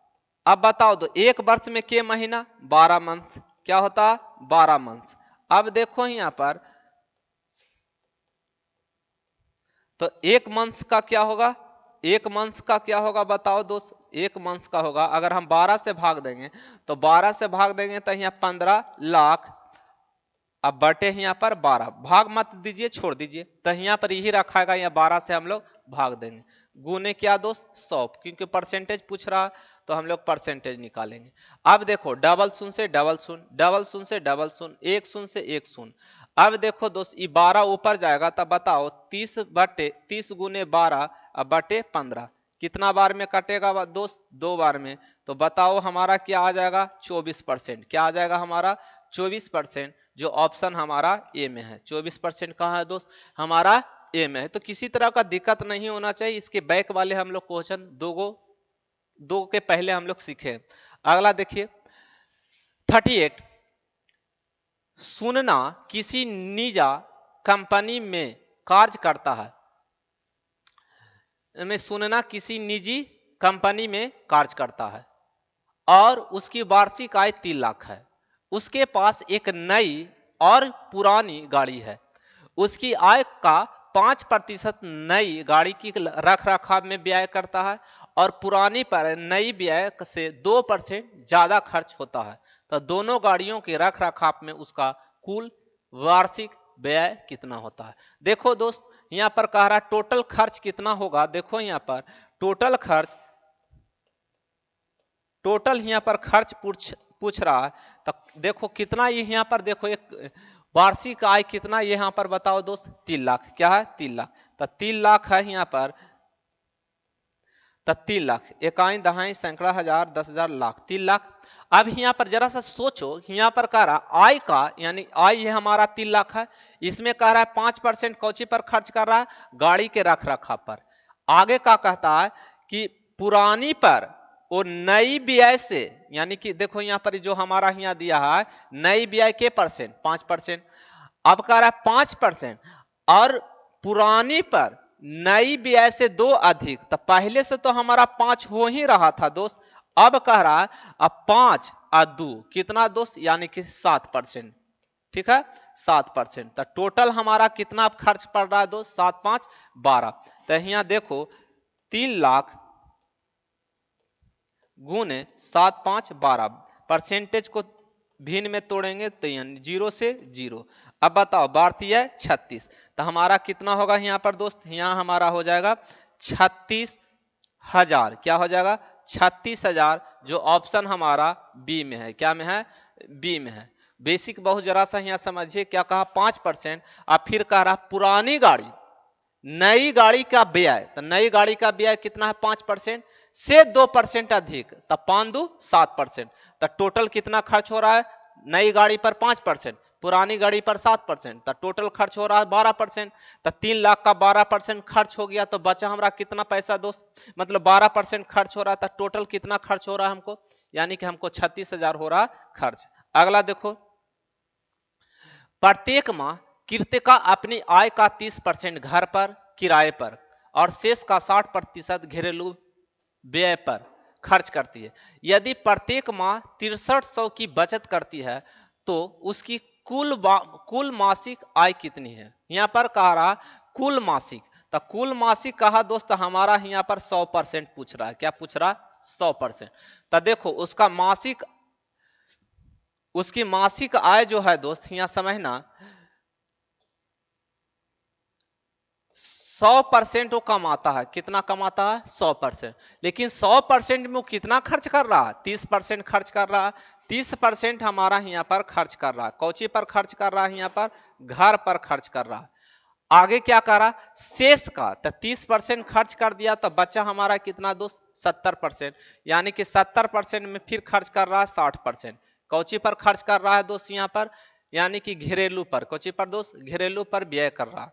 अब बताओ तो एक वर्ष में के महीना, 12 मंथ। क्या होता, 12 मंथ। अब देखो यहाँ पर, तो एक मंथ का क्या होगा, एक मंथ का क्या होगा बताओ दोस्त, एक मंथ का होगा, अगर हम 12 से भाग देंगे, तो 12 से भाग देंगे तो यहाँ 15 लाख। अब बटे यहाँ पर 12, भाग मत दीजिए, छोड़ दीजिए। तो यहाँ पर यही रखाएगा, यहाँ 12 से हम लोग भाग देंगे। गुने क्या दोस्त, 100, क्योंकि परसेंटेज पूछ रहा, तो हम लोग परसेंटेज निकालेंगे। अब देखो डबल शून्य से डबल शून्य, डबल शून्य से डबल शून्य, एक शून्य से एक शून्य। अब देखो दोस्त ये 12 ऊपर जाएगा, तब बताओ 30 गुने 12 अब बटे 15, कितना बार में कटेगा दोस्त, 2 बार में। तो बताओ हमारा क्या आ जाएगा, 24%। क्या आ जाएगा हमारा, 24%। जो ऑप्शन हमारा ए में है, 24% कहाँ है दोस्त, हमारा ए में है। तो किसी तरह का दिक्कत नहीं होना चाहिए। इसके बैक वाले हम लोग क्वेश्चन दो के पहले हम लोग सीखे। अगला देखिए 38, सुनना किसी निजी कंपनी में कार्य करता है। सुनना किसी निजी कंपनी में कार्य करता है और उसकी वार्षिक आय 3 लाख है। उसके पास एक नई और पुरानी गाड़ी है। उसकी आय का 5% नई गाड़ी की रख रखाव में व्यय करता है और पुरानी पर नई व्यय से 2% ज्यादा खर्च होता है। तो दोनों गाड़ियों के रख रखाव में उसका कुल वार्षिक व्यय कितना होता है। देखो दोस्त यहाँ पर कह रहा है टोटल खर्च कितना होगा। देखो यहाँ पर टोटल यहाँ पर खर्च पूछ रहा है। तो देखो कितना ये यहाँ पर देखो एक वार्षिक आय कितना यहाँ पर बताओ दोस्त, 3 लाख। क्या है, 3 लाख। तो 3 लाख है यहाँ पर, तो 3 लाख, इकाई दहाई सैकड़ा हजार 10,000 लाख, 3 लाख। अब यहाँ पर जरा सा सोचो, यहाँ पर कह रहा आय का, यानी आय ये हमारा 3 लाख है। इसमें कह रहा है 5% कौची पर खर्च कर रहा है, गाड़ी के रख रखाव पर। आगे का कहता है कि पुरानी पर वो नई व्यय से, यानी कि देखो यहाँ पर जो हमारा यहाँ दिया है नई व्यय के परसेंट 5%। अब कह रहा है 5% और पुरानी पर नई व्यय से 2 अधिक। तो पहले से तो हमारा 5 हो ही रहा था दोस्त। अब कह रहा है अब 5 और 2 कितना दोस्त, यानी कि 7%। ठीक है, 7%। तो टोटल हमारा कितना खर्च पड़ रहा है दोस्त, 7 5 12। तो यहाँ देखो 3 लाख गुने 7 5 12, परसेंटेज को भिन्न में तोड़ेंगे तो यानी 0 से 0। अब बताओ बढ़ती है 36, तो हमारा कितना होगा यहाँ पर दोस्त, यहाँ हमारा हो जाएगा 36,000। क्या हो जाएगा 36,000, जो ऑप्शन हमारा बी में है। क्या में है, बी में है। बेसिक बहुत जरा सा यहाँ समझिए, क्या कहा 5%, अब फिर कह रहा पुरानी गाड़ी, नई गाड़ी का व्यय, तो नई गाड़ी का व्यय कितना है 5% से 2% अधिक, तब 5 2 7%, तो टोटल कितना खर्च हो रहा है, नई गाड़ी पर 5%, पुरानी गाड़ी पर 7%, तो टोटल खर्च हो रहा है 12%। तो 3 लाख का 12% खर्च हो गया, तो बचा हमारा कितना पैसा दोस्त, मतलब 12% खर्च हो रहा था, टोटल कितना खर्च हो रहा है हमको, यानी कि हमको 36,000 हो रहा खर्च। अगला देखो, प्रत्येक माह कृतिका अपनी आय का 30% घर पर, किराए पर और शेष का 60% घरेलू व्यय पर खर्च करती है। यदि प्रत्येक माह 6300 की बचत करती है तो उसकी कुल मासिक आय कितनी है। यहां पर कह रहा कुल मासिक, तो कुल मासिक कहा दोस्त हमारा यहाँ पर 100% पूछ रहा है। क्या पूछ रहा, 100%। तो देखो उसका मासिक, उसकी मासिक आय जो है दोस्त, यहां समझना 100% वो कमाता है। कितना कमाता है, 100%। लेकिन 100% में वो कितना खर्च कर रहा है, 30% खर्च कर रहा है। 30% हमारा यहाँ पर खर्च कर रहा है, कौची पर खर्च कर रहा है, यहाँ पर घर पर खर्च कर रहा है। आगे क्या कर रहा, शेष का, तो 30% खर्च कर दिया, तो बच्चा हमारा कितना दोस्त 70%, यानी कि 70% में फिर खर्च कर रहा है 60%। कौची पर खर्च कर रहा है दोस्त, यहाँ पर यानी कि घरेलू पर। कौची पर दोस्त, घरेलू पर व्यय कर रहा,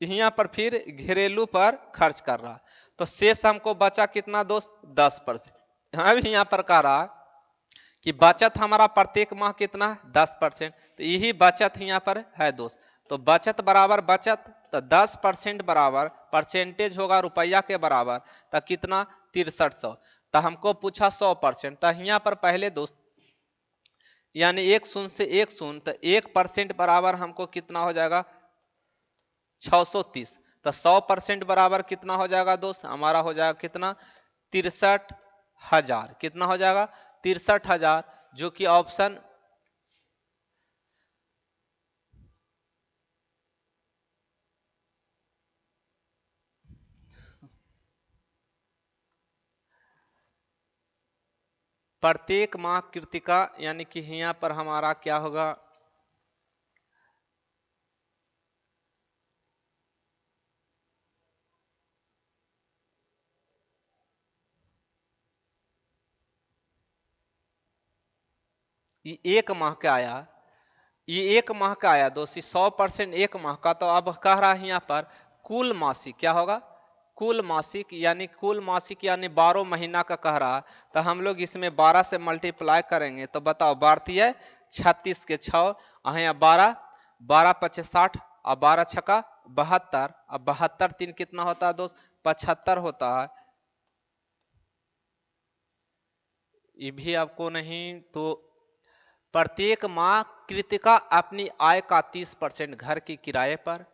यहाँ पर फिर घरेलू पर खर्च कर रहा। तो शेष हमको बचा कितना दोस्त, 10%। अब यहाँ पर कह रहा कि बचत हमारा प्रत्येक माह कितना 10%, तो यही बचत यहाँ पर है दोस्त। तो बचत बराबर बचत, तो 10% बराबर परसेंटेज होगा रुपया के बराबर, तो कितना 6300। तो हमको पूछा 100%, तो यहाँ पर पहले दोस्त यानी 1 शून्य से 1 शून्य, तो 1% बराबर हमको कितना हो जाएगा 630। तो 100% बराबर कितना हो जाएगा दोस्त, हमारा हो जाएगा कितना 63,000। कितना हो जाएगा 63,000, जो कि ऑप्शन प्रत्येक माह कृतिका, यानी कि यहाँ पर हमारा क्या होगा, ये एक माह का आया, ये एक माह का आया दोस्ती 100% एक माह का। तो अब कह रहा है यहाँ पर कुल मासिक क्या होगा, कुल मासिक, यानी कुल मासिक यानी 12 महीना का कह रहा। तो हम लोग इसमें 12 से मल्टीप्लाई करेंगे, तो बताओ बढ़ती है 36 के 6 यहाँ 12, 12 पचे 60 और 12 छका 72, अब 72 3 कितना होता है दोस्त 75 होता है। ये भी आपको नहीं, तो प्रत्येक माह कृतिका अपनी आय का 30% घर के किराए पर,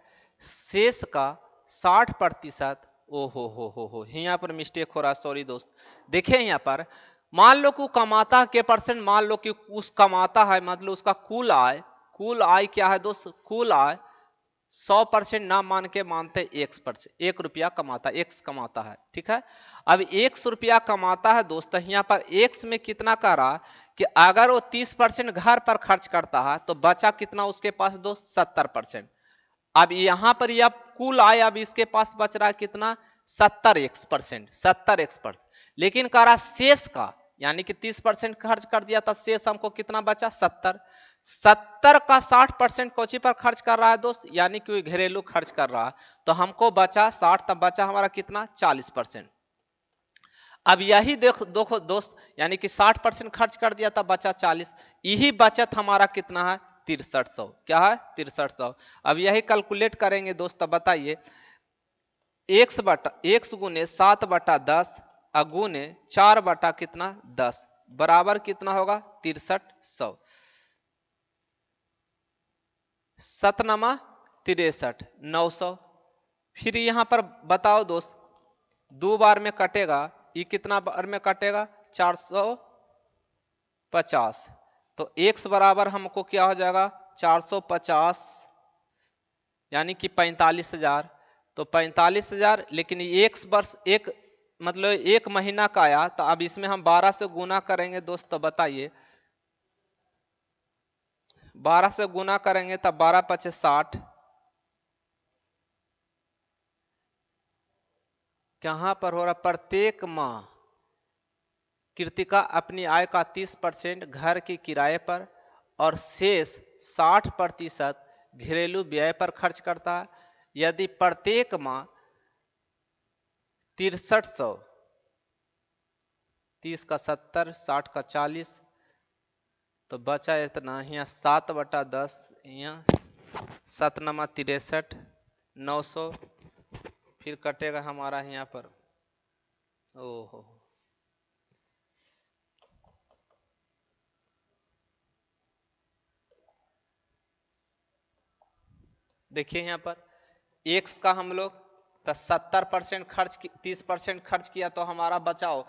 शेष का 60%, ओ हो यहाँ पर मिस्टेक हो रहा, सॉरी दोस्त। देखिए यहाँ पर मान लो कि कमाता के परसेंट, मान लो कि उस कमाता है, मतलब उसका कुल आय, कुल आय क्या है दोस्त, कुल आय 100% ना मान के मानते 1%, 1 रुपया कमाता, एक्स कमाता है, ठीक है। अब 100 रुपया कमाता है दोस्त, यहाँ पर एक्स में कितना कह रहा कि अगर वो 30% घर पर खर्च करता है तो बचा कितना उसके पास दोस्त 70%। अब यहाँ पर यह कुल आय, अब इसके पास बच रहा है कितना 70%, 70%। लेकिन कह रहा शेष का, यानी कि 30% खर्च कर दिया था, शेष हमको कितना बचा 70। 70 का 60% कोची पर खर्च कर रहा है दोस्त, यानी कि घरेलू खर्च कर रहा है। तो हमको बचा 60, तब बचा हमारा कितना 40%। अब यही देखो देखो दोस्त, यानी कि 60% खर्च कर दिया था, बचा 40। यही बचत हमारा कितना है 6300। क्या है 6300। अब यही कैलकुलेट करेंगे दोस्त, तब बताइए x गुने 7/10 अगुने 4 कितना 10 बराबर कितना होगा 6300। 7 63 900। फिर यहां पर बताओ दोस्त 2 बार में कटेगा, ये कितना बार में कटेगा 400, 50। तो x बराबर हमको क्या हो जाएगा 450 यानी कि 45,000। तो 45,000, लेकिन एक वर्ष एक मतलब एक महीना का आया, तो अब इसमें हम 12 से गुना करेंगे दोस्त। तो बताइए 12 से गुना करेंगे तब 12 पचे 60। कहां पर हो रहा, प्रत्येक माह कृतिका अपनी आय का 30% घर के किराए पर और शेष 60% घरेलू व्यय पर खर्च करता है। यदि प्रत्येक माह 6300, 30 का 70, 60 का 40, तो बचा इतना यहाँ 7/10, यहाँ 7 नमा 63, 900, फिर कटेगा हमारा यहाँ पर। ओहो, देखिए यहाँ पर एक्स का हम लोग तो 70% खर्च, 30% खर्च किया, तो हमारा बचा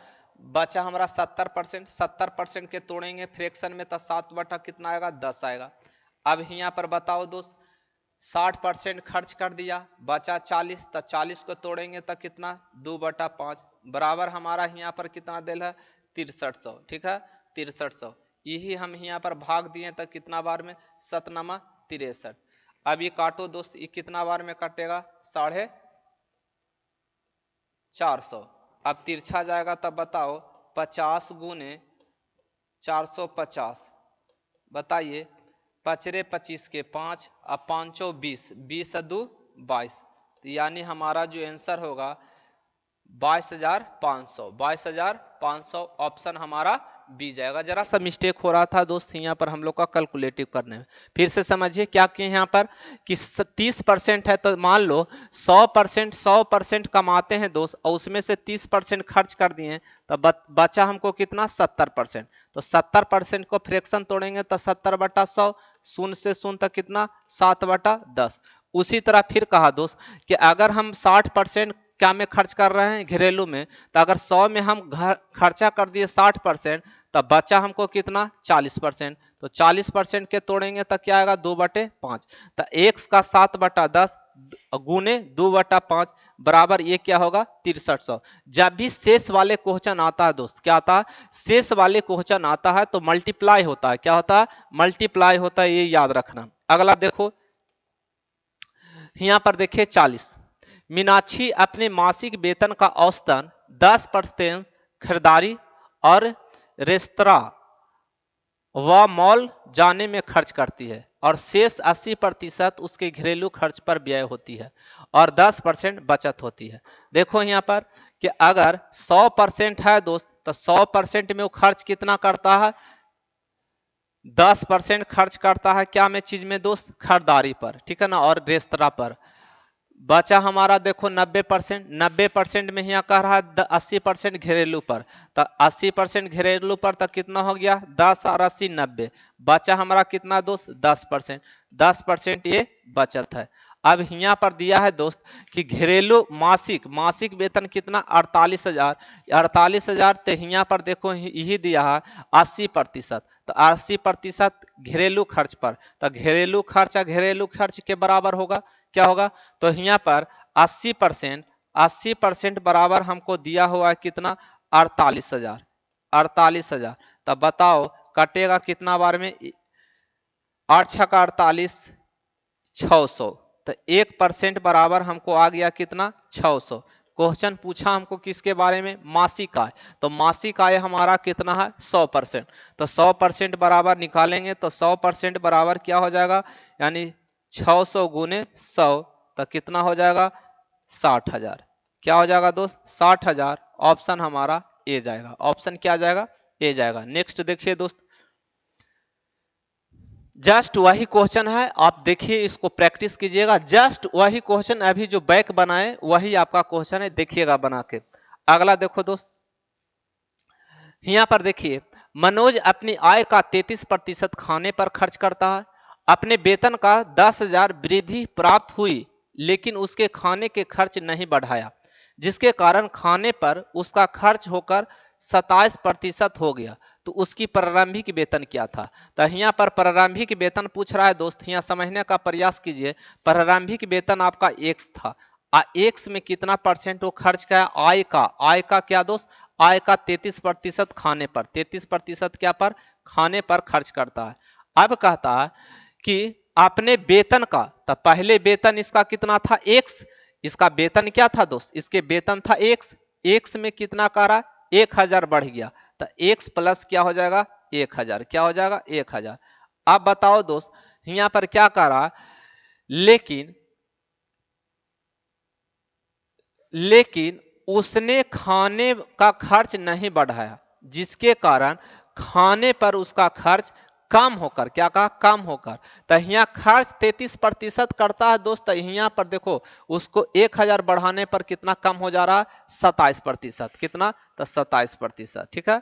हमारा 70%। 70% के तोड़ेंगे फ्रैक्शन में तो 7 बटा कितना आएगा 10 आएगा। अब यहाँ पर बताओ दोस्त 60% खर्च कर दिया, बचा 40, तो 40 को तोड़ेंगे तो कितना 2/5 बराबर हमारा यहाँ पर कितना दिल है 6300। ठीक है 6300, यही हम यहाँ पर भाग दिए तो कितना बार में 7 नमा 63। अब ये काटो दोस्त, ये कितना बार में कटेगा 450। अब तिरछा जाएगा तब बताओ 50 गुने 450, बताइए 5×25 के 5, अब 5 20, 20 22, यानी हमारा जो आंसर होगा 22,500। 22,500 ऑप्शन हमारा बी जाएगा। जरा सा मिस्टेक हो रहा था दोस्त यहाँ पर हम लोग का कैलकुलेटिव करने में। फिर से समझिए क्या किए यहाँ पर कि 30% है, तो मान लो 100% कमाते हैं दोस्त, और उसमें से 30% खर्च कर दिए, तो बचा हमको कितना 70%। तो 70% को फ्रैक्शन तोड़ेंगे तो 70/100, शून्य से शून्य तक कितना 7/10। उसी तरह फिर कहा दोस्त कि अगर हम 60% क्या में खर्च कर रहे हैं घरेलू में, तो अगर 100 में हम खर्चा कर दिए 60%, तब बचा हमको कितना 40%। तो 40% के तोड़ेंगे तो क्या आएगा 2/5। तो x का 7/10 गुने 2/5 बराबर ये क्या होगा 6300। जब भी शेष वाले क्वेश्चन आता है दोस्त, क्या आता है शेष वाले क्वेश्चन आता है तो मल्टीप्लाई होता है। क्या होता है मल्टीप्लाई होता है, ये याद रखना। अगला देखो यहां पर देखिए 40। मीनाक्षी अपने मासिक वेतन का औसतन 10% खरीदारी और रेस्तरां व मॉल जाने में खर्च करती है, और शेष 80% उसके घरेलू खर्च पर व्यय होती है और 10% बचत होती है। देखो यहाँ पर कि अगर 100% है दोस्त, तो 100% में वो खर्च कितना करता है 10% खर्च करता है क्या में चीज में दोस्त खरीदारी पर, ठीक है ना, और रेस्तरां पर। बचा हमारा देखो 90%। 90% में यहाँ कह रहा है 80% घरेलू पर, तो 80% घरेलू पर तक कितना हो गया 10 और 80 90। बचा हमारा कितना दोस्त 10%। 10% ये बचत है। अब यहाँ पर दिया है दोस्त कि घरेलू मासिक वेतन कितना 48,000। 48,000 तो यहाँ पर देखो यही दिया है 80%। तो 80% घरेलू खर्च पर, तो घरेलू खर्च के बराबर होगा क्या होगा, तो यहाँ पर 80% बराबर हमको दिया हुआ है कितना 48,000। 48,000, तब बताओ कटेगा कितना बार में 8×6 = 48, 600। तो 1% बराबर हमको आ गया कितना 600। क्वेश्चन पूछा हमको किसके बारे में मासिक आय, तो मासिक आय हमारा कितना है 100%। तो 100% बराबर निकालेंगे तो 100% बराबर क्या हो जाएगा, यानी 600 गुने 100, तो कितना हो जाएगा 60,000। क्या हो जाएगा दोस्त 60,000। ऑप्शन हमारा ए जाएगा। ऑप्शन क्या जाएगा ए जाएगा। नेक्स्ट देखिए दोस्त, जस्ट वही क्वेश्चन है, आप देखिए इसको प्रैक्टिस कीजिएगा। जस्ट वही क्वेश्चन अभी जो बैक बनाए वही आपका क्वेश्चन है, देखिएगा बना के। अगला देखो दोस्त यहां पर देखिए मनोज अपनी आय का 33% खाने पर खर्च करता है। अपने वेतन का 10,000 वृद्धि प्राप्त हुई, लेकिन उसके खाने के खर्च नहीं बढ़ाया, जिसके कारण खाने पर उसका खर्च होकर 27% हो गया तो उसकी प्रारंभिक वेतन क्या था। तो यहाँ पर प्रारंभिक वेतन पूछ रहा है दोस्त, यहाँ समझने का प्रयास कीजिए। प्रारंभिक वेतन आपका एक्स था, एक्स में कितना परसेंट वो खर्च का है, आय का क्या दोस्त, आय का 33% खाने पर, 33% क्या पर, खाने पर खर्च करता है। अब कहता है कि आपने वेतन का, तो पहले वेतन इसका कितना था, एक्स, इसका वेतन क्या था दोस्त, इसके वेतन था एक्स, एक्स में कितना करा, 1000 बढ़ गया, तो एक्स प्लस क्या हो जाएगा, 1000, क्या हो जाएगा 1000। अब बताओ दोस्त यहां पर क्या करा, लेकिन लेकिन उसने खाने का खर्च नहीं बढ़ाया, जिसके कारण खाने पर उसका खर्च कम होकर, क्या कहा, कम होकर, तो यहाँ खर्च 33% करता है दोस्त, यहाँ पर देखो उसको 1000 बढ़ाने पर कितना कम हो जा रहा है, 27%, कितना, तो 27%, ठीक है।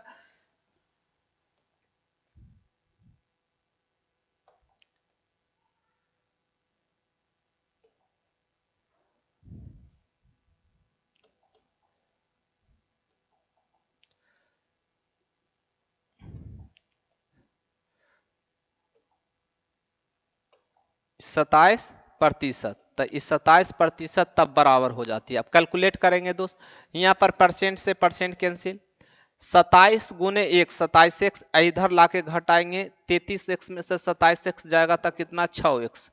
सताइस प्रतिशत, तो इस 27% तब बराबर हो जाती है। अब कैलकुलेट करेंगे दोस्त, यहाँ पर परसेंट से परसेंट कैंसिल, 27 गुने एक, 27 एक्स इधर लाके घटाएंगे, 33 एक्स में से 27 एक्स जाएगा तो कितना, 6 एक्स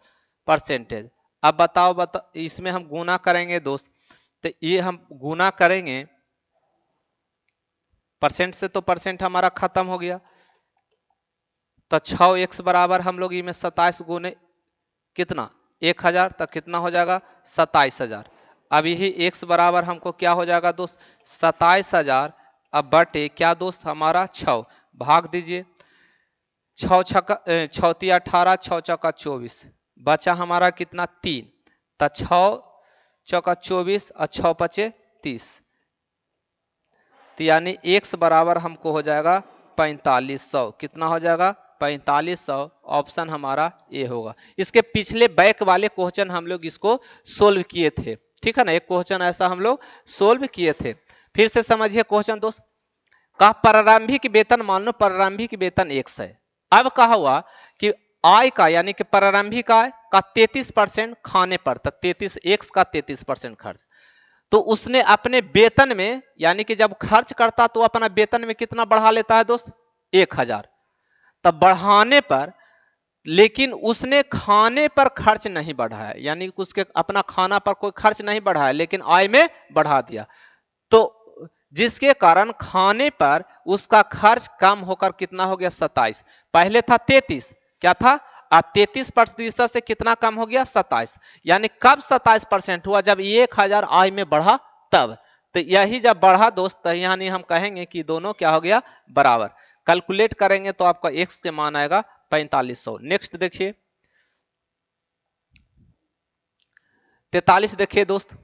परसेंटेज। अब बताओ इसमें हम गुना करेंगे दोस्त, तो ये हम गुना करेंगे, परसेंट से तो परसेंट हमारा खत्म हो गया, तो 6 एक्स बराबर हम लोग इसमें 27 गुने कितना, 1000, तक कितना हो जाएगा, 27000। अब यही एक्स बराबर हमको क्या हो जाएगा दोस्त, 27000, अब बटे क्या दोस्त हमारा 6, भाग दीजिए, 6 छक्का 18, 6 चौका 24, बचा हमारा कितना 3, तो 6 चौका 24 और 6 पचे 30, तो यानी एक्स बराबर हमको हो जाएगा 4500, कितना हो जाएगा 4500, ऑप्शन हमारा ए होगा। इसके पिछले बैक वाले क्वेश्चन हम लोग इसको सोल्व किए थे, ठीक है ना, एक क्वेश्चन ऐसा हम लोग सोल्व किए थे। फिर से समझिए क्वेश्चन दोस्त, का प्रारंभिक वेतन, मान लो प्रारंभिक वेतन एक्स है, अब कहा हुआ कि आय का यानी कि प्रारंभिक आय का 33% खाने पर, तो 33 एक्स का 33% खर्च, तो उसने अपने वेतन में यानी कि जब खर्च करता तो अपना वेतन में कितना बढ़ा लेता है दोस्त, 1000, तब बढ़ाने पर, लेकिन उसने खाने पर खर्च नहीं बढ़ाया, यानी कि उसके अपना खाना पर कोई खर्च नहीं बढ़ाया, लेकिन आय में बढ़ा दिया, तो जिसके कारण खाने पर उसका खर्च कम होकर कितना हो गया, 27, पहले था 33, क्या था, 33% से कितना कम हो गया, 27, यानी कब 27% हुआ, जब 1000 आय में बढ़ा तब, तो यही जब बढ़ा दोस्त, यानी हम कहेंगे कि दोनों क्या हो गया, बराबर। कैलकुलेट करेंगे तो आपका एक्स के मान आएगा 4500। नेक्स्ट देखिए 43, देखिए दोस्त,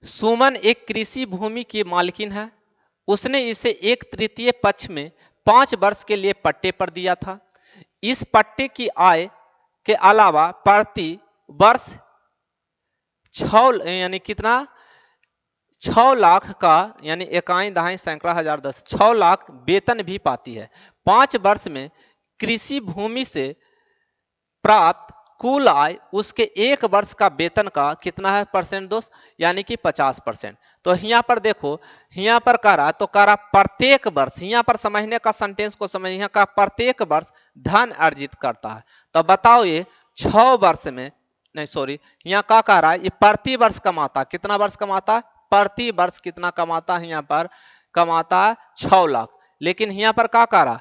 सुमन एक कृषि भूमि की मालकिन है, उसने इसे 1/3 पक्ष में 5 वर्ष के लिए पट्टे पर दिया था, इस पट्टे की आय के अलावा प्रति वर्ष 6 यानी कितना, 6 लाख का, यानी इकाई दहाई सैकड़ा हजार 10, 6 लाख वेतन भी पाती है। 5 वर्ष में कृषि भूमि से प्राप्त कुल आय उसके 1 वर्ष का वेतन का कितना है परसेंट दोस्त, यानी कि 50%। तो यहाँ पर देखो, यहाँ पर कह रहा तो कह रहा प्रत्येक वर्ष, यहाँ पर समझने का सेंटेंस को समझ, यहाँ का प्रत्येक वर्ष धन अर्जित करता है, तो बताओ ये 6 वर्ष में, नहीं सॉरी, यहाँ क्या कह रहा है, ये प्रति वर्ष कमाता, कितना वर्ष कमाता, प्रति वर्ष कितना कमाता है, यहाँ पर कमाता है 6 लाख, लेकिन यहाँ पर क्या कह रहा,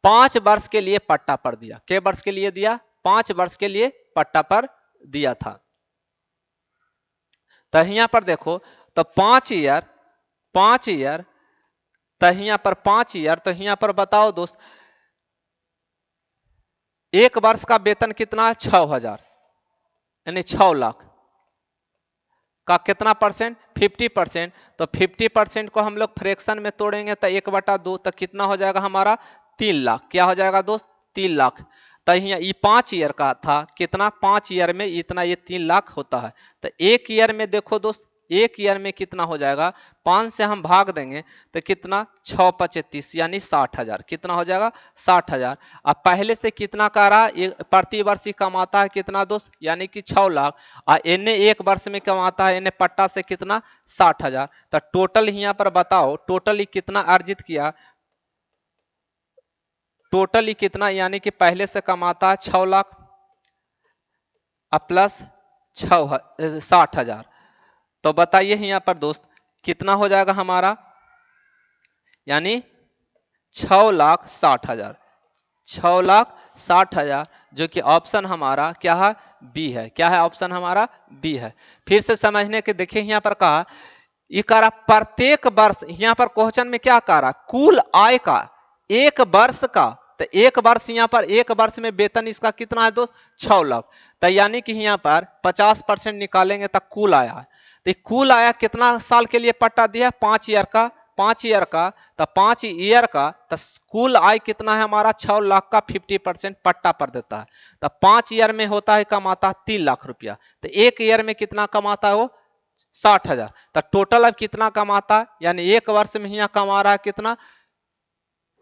5 वर्ष के लिए पट्टा पर दिया, के वर्ष के लिए दिया, 5 वर्ष के लिए पट्टा पर दिया था। तो यहां पर देखो, तो 5 ईयर, 5 ईयर, तो यहां पर 5 ईयर, तो यहां पर बताओ दोस्त 1 वर्ष का वेतन कितना है, 6000, यानी 6 लाख का कितना परसेंट, 50%, तो 50% को हम लोग फ्रैक्शन में तोड़ेंगे तो 1/2, तो कितना हो जाएगा हमारा 3 लाख, क्या हो जाएगा दोस्त 3 लाख। तो ये 5 ईयर का था, कितना 5 ईयर में इतना, ये 3 लाख होता है। तो 1 ईयर में देखो दोस्त एक ईयर में कितना हो जाएगा, 5 से हम भाग देंगे तो कितना, 6 पचे 30 यानी 60,000, कितना हो जाएगा 60,000। अब पहले से कितना कह रहा है, प्रति वर्ष ही कमाता है कितना दोस्त, यानी कि 6 लाख, और इन्हें एक वर्ष में कमाता है इन्हें पट्टा से कितना 60,000। तो टोटल यहाँ पर बताओ, टोटल ही कितना अर्जित किया, टोटल ही कितना, यानी कि पहले से कमाता है 6 लाख प्लस 60,000। तो बताइए यहाँ पर दोस्त कितना हो जाएगा हमारा, यानी 6,60,000, 6,60,000, जो कि ऑप्शन हमारा क्या है, बी है। क्या है ऑप्शन हमारा, बी है। फिर से समझने के देखिए यहाँ पर कहा, ये कह रहा प्रत्येक वर्ष, यहाँ पर क्वेश्चन में क्या कह रहा, कुल आय का एक वर्ष का, तो एक वर्ष यहाँ पर एक वर्ष में वेतन इसका कितना है दोस्त, 6 लाख। तो यानी कि यहाँ पर 50% निकालेंगे तो कुल आया, तो कुल आया कितना साल के लिए पट्टा दिया, 5 ईयर का, 5 ईयर का, तो 5 ईयर का तो कुल आय कितना है हमारा, 6 लाख का 50% पट्टा पर देता है। तो 5 ईयर में होता है कमाता है 3 लाख रुपया, तो एक ईयर में कितना कमाता है वो, 60,000। तो टोटल अब कितना कमाता है, यानी एक वर्ष में यहाँ कमा रहा है कितना,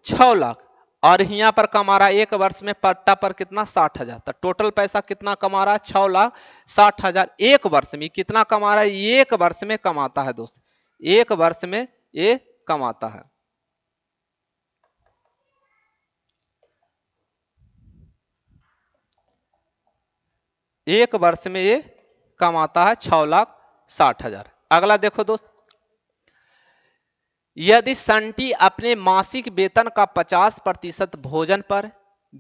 6 लाख, और यहाँ पर कमा रहा है एक वर्ष में पट्टा पर कितना, 60,000। तो टोटल पैसा कितना कमा रहा है, 6,60,000 एक वर्ष में। कितना कमा रहा है, एक वर्ष में कमाता है दोस्त, एक वर्ष में ये कमाता है। एक वर्ष में ये कमाता है 6,60,000। अगला देखो दोस्त, यदि संटी अपने मासिक वेतन का 50% भोजन पर,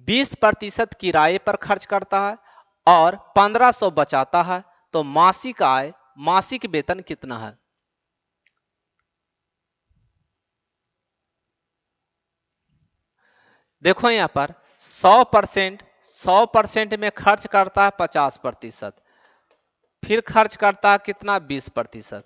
20% किराए पर खर्च करता है और 1,500 बचाता है, तो मासिक आय, मासिक वेतन कितना है। देखो यहां पर 100% में खर्च करता है 50%, फिर खर्च करता है कितना 20%,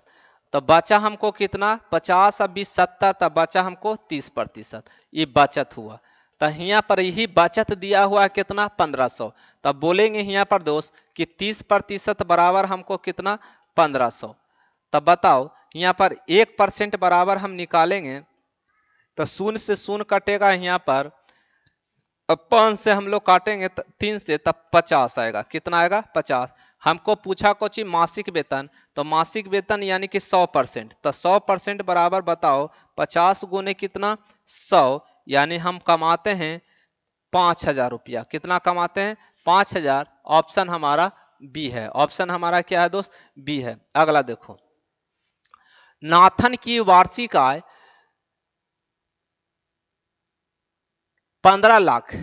तो बचा हमको कितना, 50 और 20 70, तो बचा हमको 30%, ये बचत हुआ। तो यहाँ पर यही बचत दिया हुआ है कितना, 1,500। तब बोलेंगे यहाँ पर दोस्त कि 30% बराबर हमको कितना, 1,500। तब बताओ यहाँ पर 1% बराबर हम निकालेंगे तो शून्य से शून्य कटेगा, यहाँ पर अब 5 से हम लोग काटेंगे 3 से, तब 50 आएगा। कितना आएगा, 50। हमको पूछा कुछ मासिक वेतन, तो मासिक वेतन यानी कि 100%, तो 100% बराबर बताओ 50 गुने कितना, 100, यानी हम कमाते हैं 5,000 रुपया। कितना कमाते हैं, 5,000। ऑप्शन हमारा बी है। ऑप्शन हमारा क्या है दोस्त, बी है। अगला देखो, नाथन की वार्षिक आय 15 लाख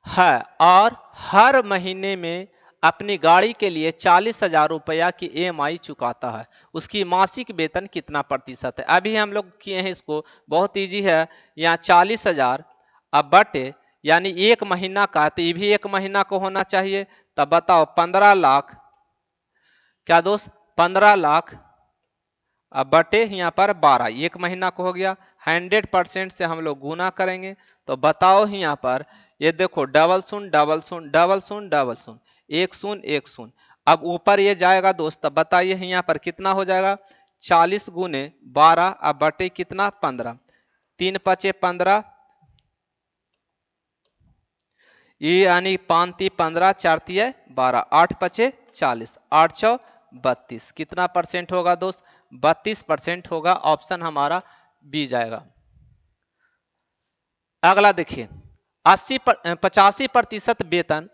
है और हर महीने में अपनी गाड़ी के लिए 40,000 रुपया की EMI चुकाता है, उसकी मासिक वेतन कितना प्रतिशत है। अभी हम लोग किए हैं इसको, बहुत इजी है। यहाँ 40,000 अब बटे, यानी एक महीना का, तो ये भी एक महीना को होना चाहिए। तब बताओ 15 लाख, क्या दोस्त 15 लाख अब बटे यहाँ पर 12, एक महीना को हो गया। 100% से हम लोग गुना करेंगे, तो बताओ यहाँ पर, ये देखो डबल शून्य डबल शून्य डबल शून्य डबल शून्य, एक शून्य एक शून्य। अब ऊपर ये जाएगा दोस्त, बताइए यहाँ पर कितना हो जाएगा, 40 गुने 12 अब बटे कितना 15, 3 पचे 15, ये यानी 5 ती 15, 4 तिये 12, 8 पचे 40, 8 चौ 32। कितना परसेंट होगा दोस्त, 32% होगा। ऑप्शन हमारा बी जाएगा। अगला देखिए, 85% वेतन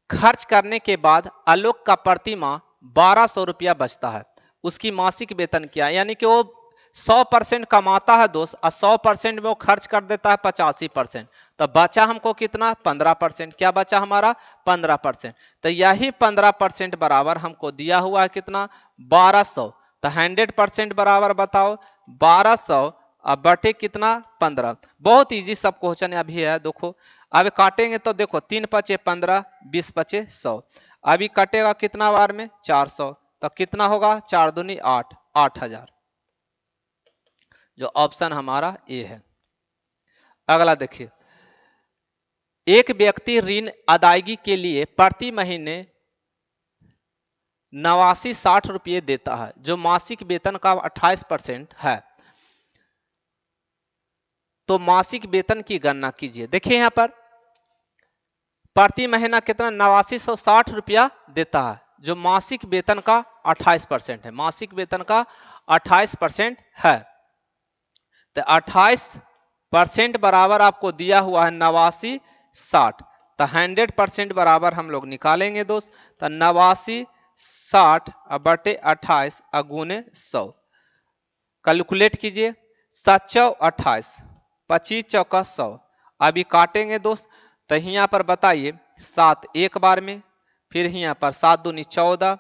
खर्च करने के बाद आलोक का प्रति माह 1,200 रुपया बचता है, उसकी मासिक वेतन क्या है। यानी कि वो 100% कमाता है दोस्त, और 100% में वो खर्च कर देता है 85%, तो बचा हमको कितना 15%। क्या बचा हमारा 15%, तो यही 15% बराबर हमको दिया हुआ है कितना 1,200। तो 100% बराबर बताओ 1,200 अब बटे कितना 15। बहुत इजी सब क्वेश्चन अभी है। देखो अब काटेंगे तो देखो 3 पचे 15, 20 पचे 100, अभी कटेगा कितना बार में 400, तो कितना होगा 4 दूनी 8, 8,000, जो ऑप्शन हमारा ए है। अगला देखिए, एक व्यक्ति ऋण अदायगी के लिए प्रति महीने 8960 देता है, जो मासिक वेतन का 28% है। तो मासिक वेतन की गणना कीजिए। देखिए यहां पर प्रति महीना कितना 8960 देता है, जो मासिक वेतन का 28% है। मासिक वेतन का 28% है, तो 28% बराबर आपको दिया हुआ है 8960। तो 100% बराबर हम लोग निकालेंगे दोस्त। तो 8960 बटे 28 अगुने 100 कैलकुलेट कीजिए। 7 चौ 28, 25 चौका 100। अभी काटेंगे दोस्त। तो यहाँ पर बताइए 7 एक बार में, फिर यहाँ पर 7 दूनी 14,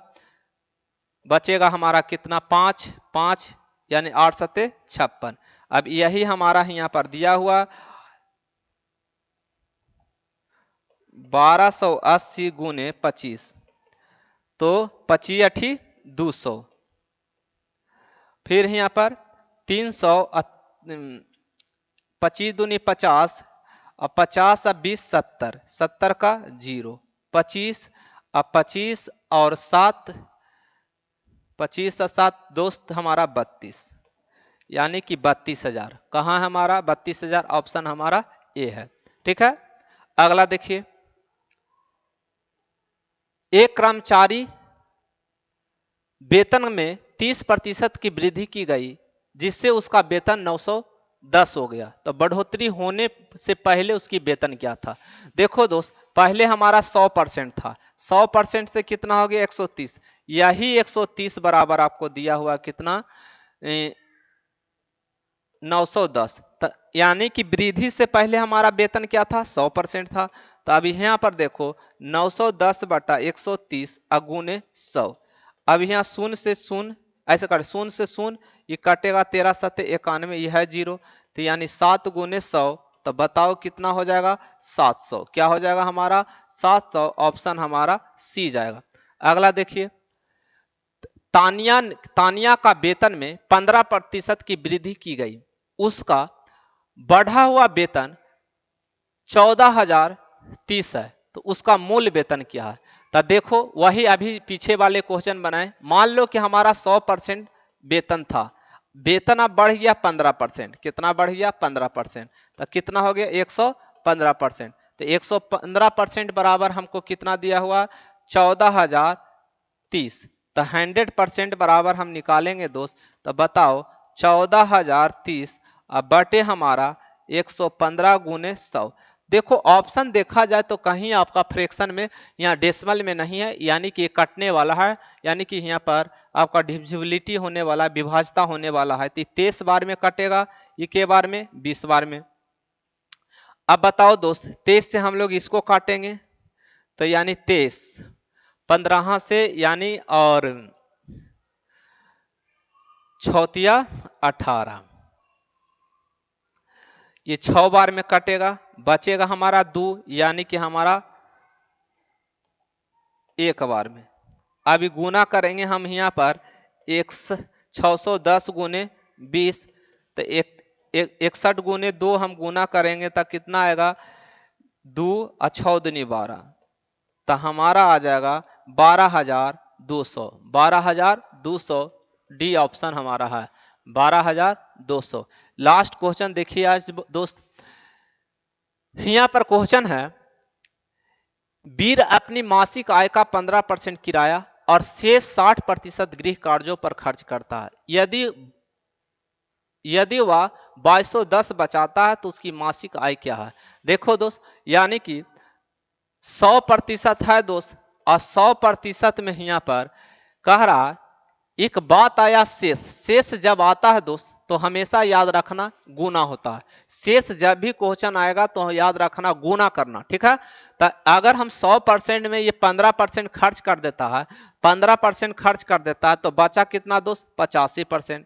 बचेगा हमारा कितना 5 5 यानी 8 सत्ते 56। अब यही हमारा यहाँ पर दिया हुआ 1280 गुने 25, तो 25 अठी 200, फिर यहाँ पर 300, 25 दूनी 50, और 50 और 20 70, 70 का 0, 25 अब 25 और 7, 25 और 7 दोस्त हमारा 32, यानी कि 32,000। कहाँ है हमारा 32,000? ऑप्शन हमारा ए है। ठीक है, अगला देखिए। एक कर्मचारी वेतन में 30% की वृद्धि की गई, जिससे उसका वेतन 910 हो गया। तो बढ़ोतरी होने से पहले उसकी वेतन क्या था? देखो दोस्त, पहले हमारा 100% था, 100% से कितना हो गया 130। यही 130 बराबर आपको दिया हुआ कितना 910। यानी कि वृद्धि से पहले हमारा वेतन क्या था 100% था। तो अभी यहाँ पर देखो 910 बटा 130 अगुने 100। अब यहाँ शून्य से शून्य ऐसे कर, शून्य से शून्य ये कटेगा, 13 सत्ते 91, यह है 0। तो यानी 7 गुने 100, तो बताओ कितना हो जाएगा 700। क्या हो जाएगा हमारा 700, ऑप्शन हमारा सी जाएगा। अगला देखिए। तानिया तानिया का वेतन में 15% की वृद्धि की गई, उसका बढ़ा हुआ वेतन 14,030 है, तो उसका मूल वेतन क्या है? तो देखो वही अभी पीछे वाले क्वेश्चन बनाए। मान लो कि हमारा 100% वेतन था, वेतन अब बढ़ गया 15%। कितना बढ़ गया 15%, तो कितना हो गया 115%। तो 115% बराबर हमको कितना दिया हुआ 14,030। तो 100% बराबर हम निकालेंगे दोस्त। तो बताओ 14,030 अब बटे हमारा 115 गुने 100। देखो ऑप्शन देखा जाए तो कहीं आपका फ्रैक्शन में, यहाँ डेसिमल में नहीं है, यानी कि ये कटने वाला है, यानी कि यहाँ पर आपका डिविजिबिलिटी होने वाला, विभाजता होने वाला है। तो 23 बार में कटेगा, ये के बार में 20 बार में। अब बताओ दोस्त 23 से हम लोग इसको काटेंगे, तो यानी 23 15 से यानी और छौतिया 18, ये 6 बार में कटेगा, बचेगा हमारा 2, यानी कि हमारा एक बार में। अभी गुना करेंगे हम यहाँ पर 610 गुने 20, तो 61 गुने 2 हम गुना करेंगे तो कितना आएगा 2 और 6 दूनी 12, तो हमारा आ जाएगा 12,200। 12,200 डी ऑप्शन हमारा है 12,200। लास्ट क्वेश्चन देखिए आज दोस्त। यहाँ पर क्वेश्चन है, वीर अपनी मासिक आय का 15% किराया और शेष 60% गृह कार्यों पर खर्च करता है। यदि यदि वह 2210 बचाता है तो उसकी मासिक आय क्या है? देखो दोस्त, यानी कि 100% है दोस्त, और 100% में यहाँ पर कह रहा है एक बात आया शेष। शेष जब आता है दोस्त तो हमेशा याद रखना गुना होता है। शेष जब भी क्वेश्चन आएगा तो याद रखना गुना करना, ठीक है। तो अगर हम 100% में ये 15% खर्च कर देता है, 15% खर्च कर देता है, तो बचा कितना दोस्त 85%।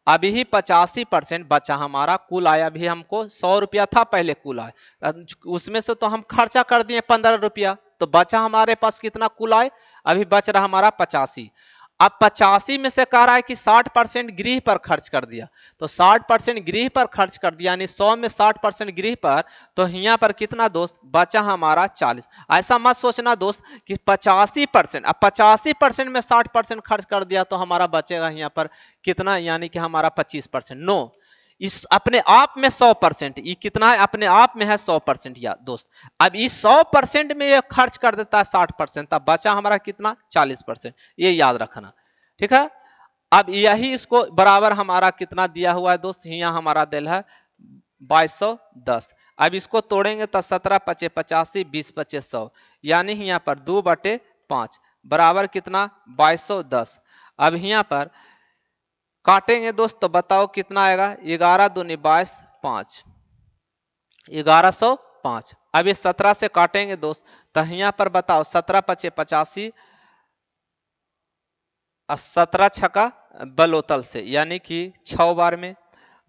अभी ही 85% बचा हमारा, कुल आया भी हमको 100 रुपया था पहले कुल आया, उसमें से तो हम खर्चा कर दिए 15 रुपया, तो बचा हमारे पास कितना कुल आए, अभी बच रहा हमारा 85। अब 85 में से कह रहा है कि 60% गृह पर खर्च कर दिया, तो 60% गृह पर खर्च कर दिया, यानी 100 में 60% गृह पर, तो यहाँ पर कितना दोस्त बचा हमारा 40। ऐसा मत सोचना दोस्त कि 85%, अब 85% में 60% खर्च कर दिया तो हमारा बचेगा यहाँ पर कितना, यानी कि हमारा 25%। नो, इस अपने आप में 100%, ये कितना है, अपने आप में है 100% या दोस्त। अब इस 100% में ये खर्च कर देता है 60%, तब बचा हमारा कितना 40%, ये याद रखना, ठीक है। अब यही इसको बराबर हमारा कितना दिया हुआ है दोस्त, यहाँ हमारा दिल है 2210। अब इसको तोड़ेंगे तो 17 पचे 85, 20 पचे 100, यानी यहाँ पर 2/5 बराबर कितना 2210। अब यहाँ पर काटेंगे दोस्त तो बताओ कितना आएगा, 11 दूनी 22, 5, 1105। अब ये 17 से काटेंगे दोस्त तो यहाँ पर बताओ 17 पचे 85, 17 छका बलोतल से, यानी कि 6 बार में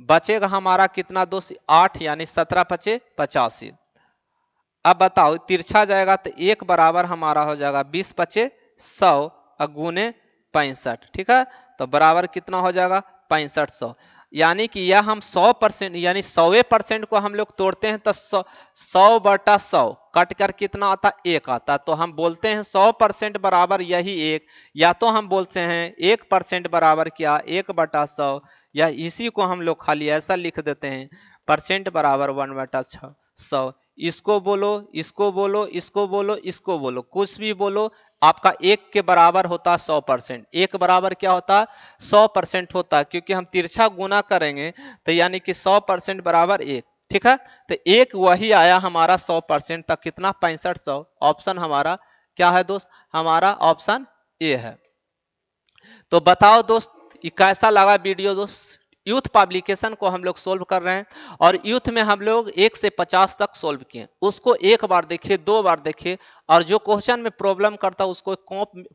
बचेगा हमारा कितना दोस्त 8, यानी 17 पचे 85। अब बताओ तिरछा जाएगा तो एक बराबर हमारा हो जाएगा 20 पचे 100 गुने 65, ठीक है। तो बराबर कितना हो जाएगा 6500, यानी कि यह हम 100%, यानी 100% को हम लोग तोड़ते हैं तो 100/100 कट कर कितना आता, एक आता। तो हम बोलते हैं 100% बराबर यही एक, या तो हम बोलते हैं 1% बराबर क्या 1/100, या इसी को हम लोग खाली ऐसा लिख देते हैं परसेंट बराबर 1/100। इसको बोलो, इसको बोलो, इसको बोलो, इसको बोलो, कुछ भी बोलो, आपका एक के बराबर होता 100%। एक बराबर क्या होता 100% होता, क्योंकि हम तिरछा गुना करेंगे तो यानी कि 100% बराबर एक, ठीक है। तो एक वही आया हमारा 100% तक कितना 6500। ऑप्शन हमारा क्या है दोस्त, हमारा ऑप्शन ए है। तो बताओ दोस्त ये कैसा लगा वीडियो दोस्त। यूथ पब्लिकेशन को हम लोग सोल्व कर रहे हैं, और यूथ में हम लोग 1 से 50 तक सोल्व किए, उसको एक बार देखिए, 2 बार देखिए, और जो क्वेश्चन में प्रॉब्लम करता है उसको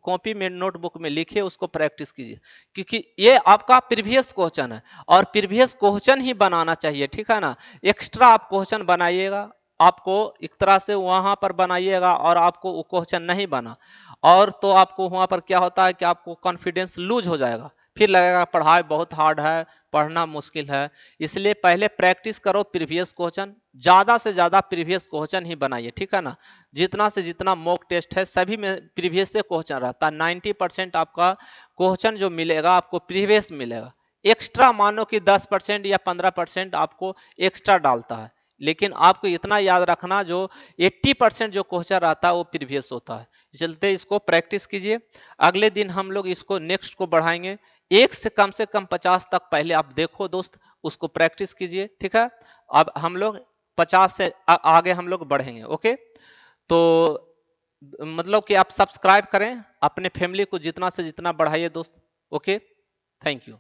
कॉपी में नोटबुक में लिखिए, उसको प्रैक्टिस कीजिए, क्योंकि ये आपका प्रीवियस क्वेश्चन है और प्रीवियस क्वेश्चन ही बनाना चाहिए, ठीक है ना। एक्स्ट्रा आप क्वेश्चन बनाइएगा, आपको एक तरह से वहां पर बनाइएगा और आपको वो क्वेश्चन नहीं बना, और तो आपको वहां पर क्या होता है कि आपको कॉन्फिडेंस लूज हो जाएगा, फिर लगेगा पढ़ाई बहुत हार्ड है, पढ़ना मुश्किल है। इसलिए पहले प्रैक्टिस करो प्रीवियस क्वेश्चन, ज्यादा से ज्यादा प्रीवियस क्वेश्चन ही बनाइए, ठीक है ना। जितना से जितना मॉक टेस्ट है सभी में प्रीवियस से क्वेश्चन रहता है, 90% आपका क्वेश्चन जो मिलेगा आपको प्रीवियस मिलेगा। एक्स्ट्रा मानो कि 10% या 15% आपको एक्स्ट्रा डालता है, लेकिन आपको इतना याद रखना जो 80% जो क्वेश्चन रहता है वो प्रीवियस होता है। चलते इसको प्रैक्टिस कीजिए, अगले दिन हम लोग इसको नेक्स्ट को बढ़ाएंगे, एक से कम 50 तक पहले आप देखो दोस्त, उसको प्रैक्टिस कीजिए, ठीक है। अब हम लोग 50 से आगे हम लोग बढ़ेंगे, ओके। तो मतलब कि आप सब्सक्राइब करें, अपने फैमिली को जितना से जितना बढ़ाइए दोस्त, ओके। Thank you.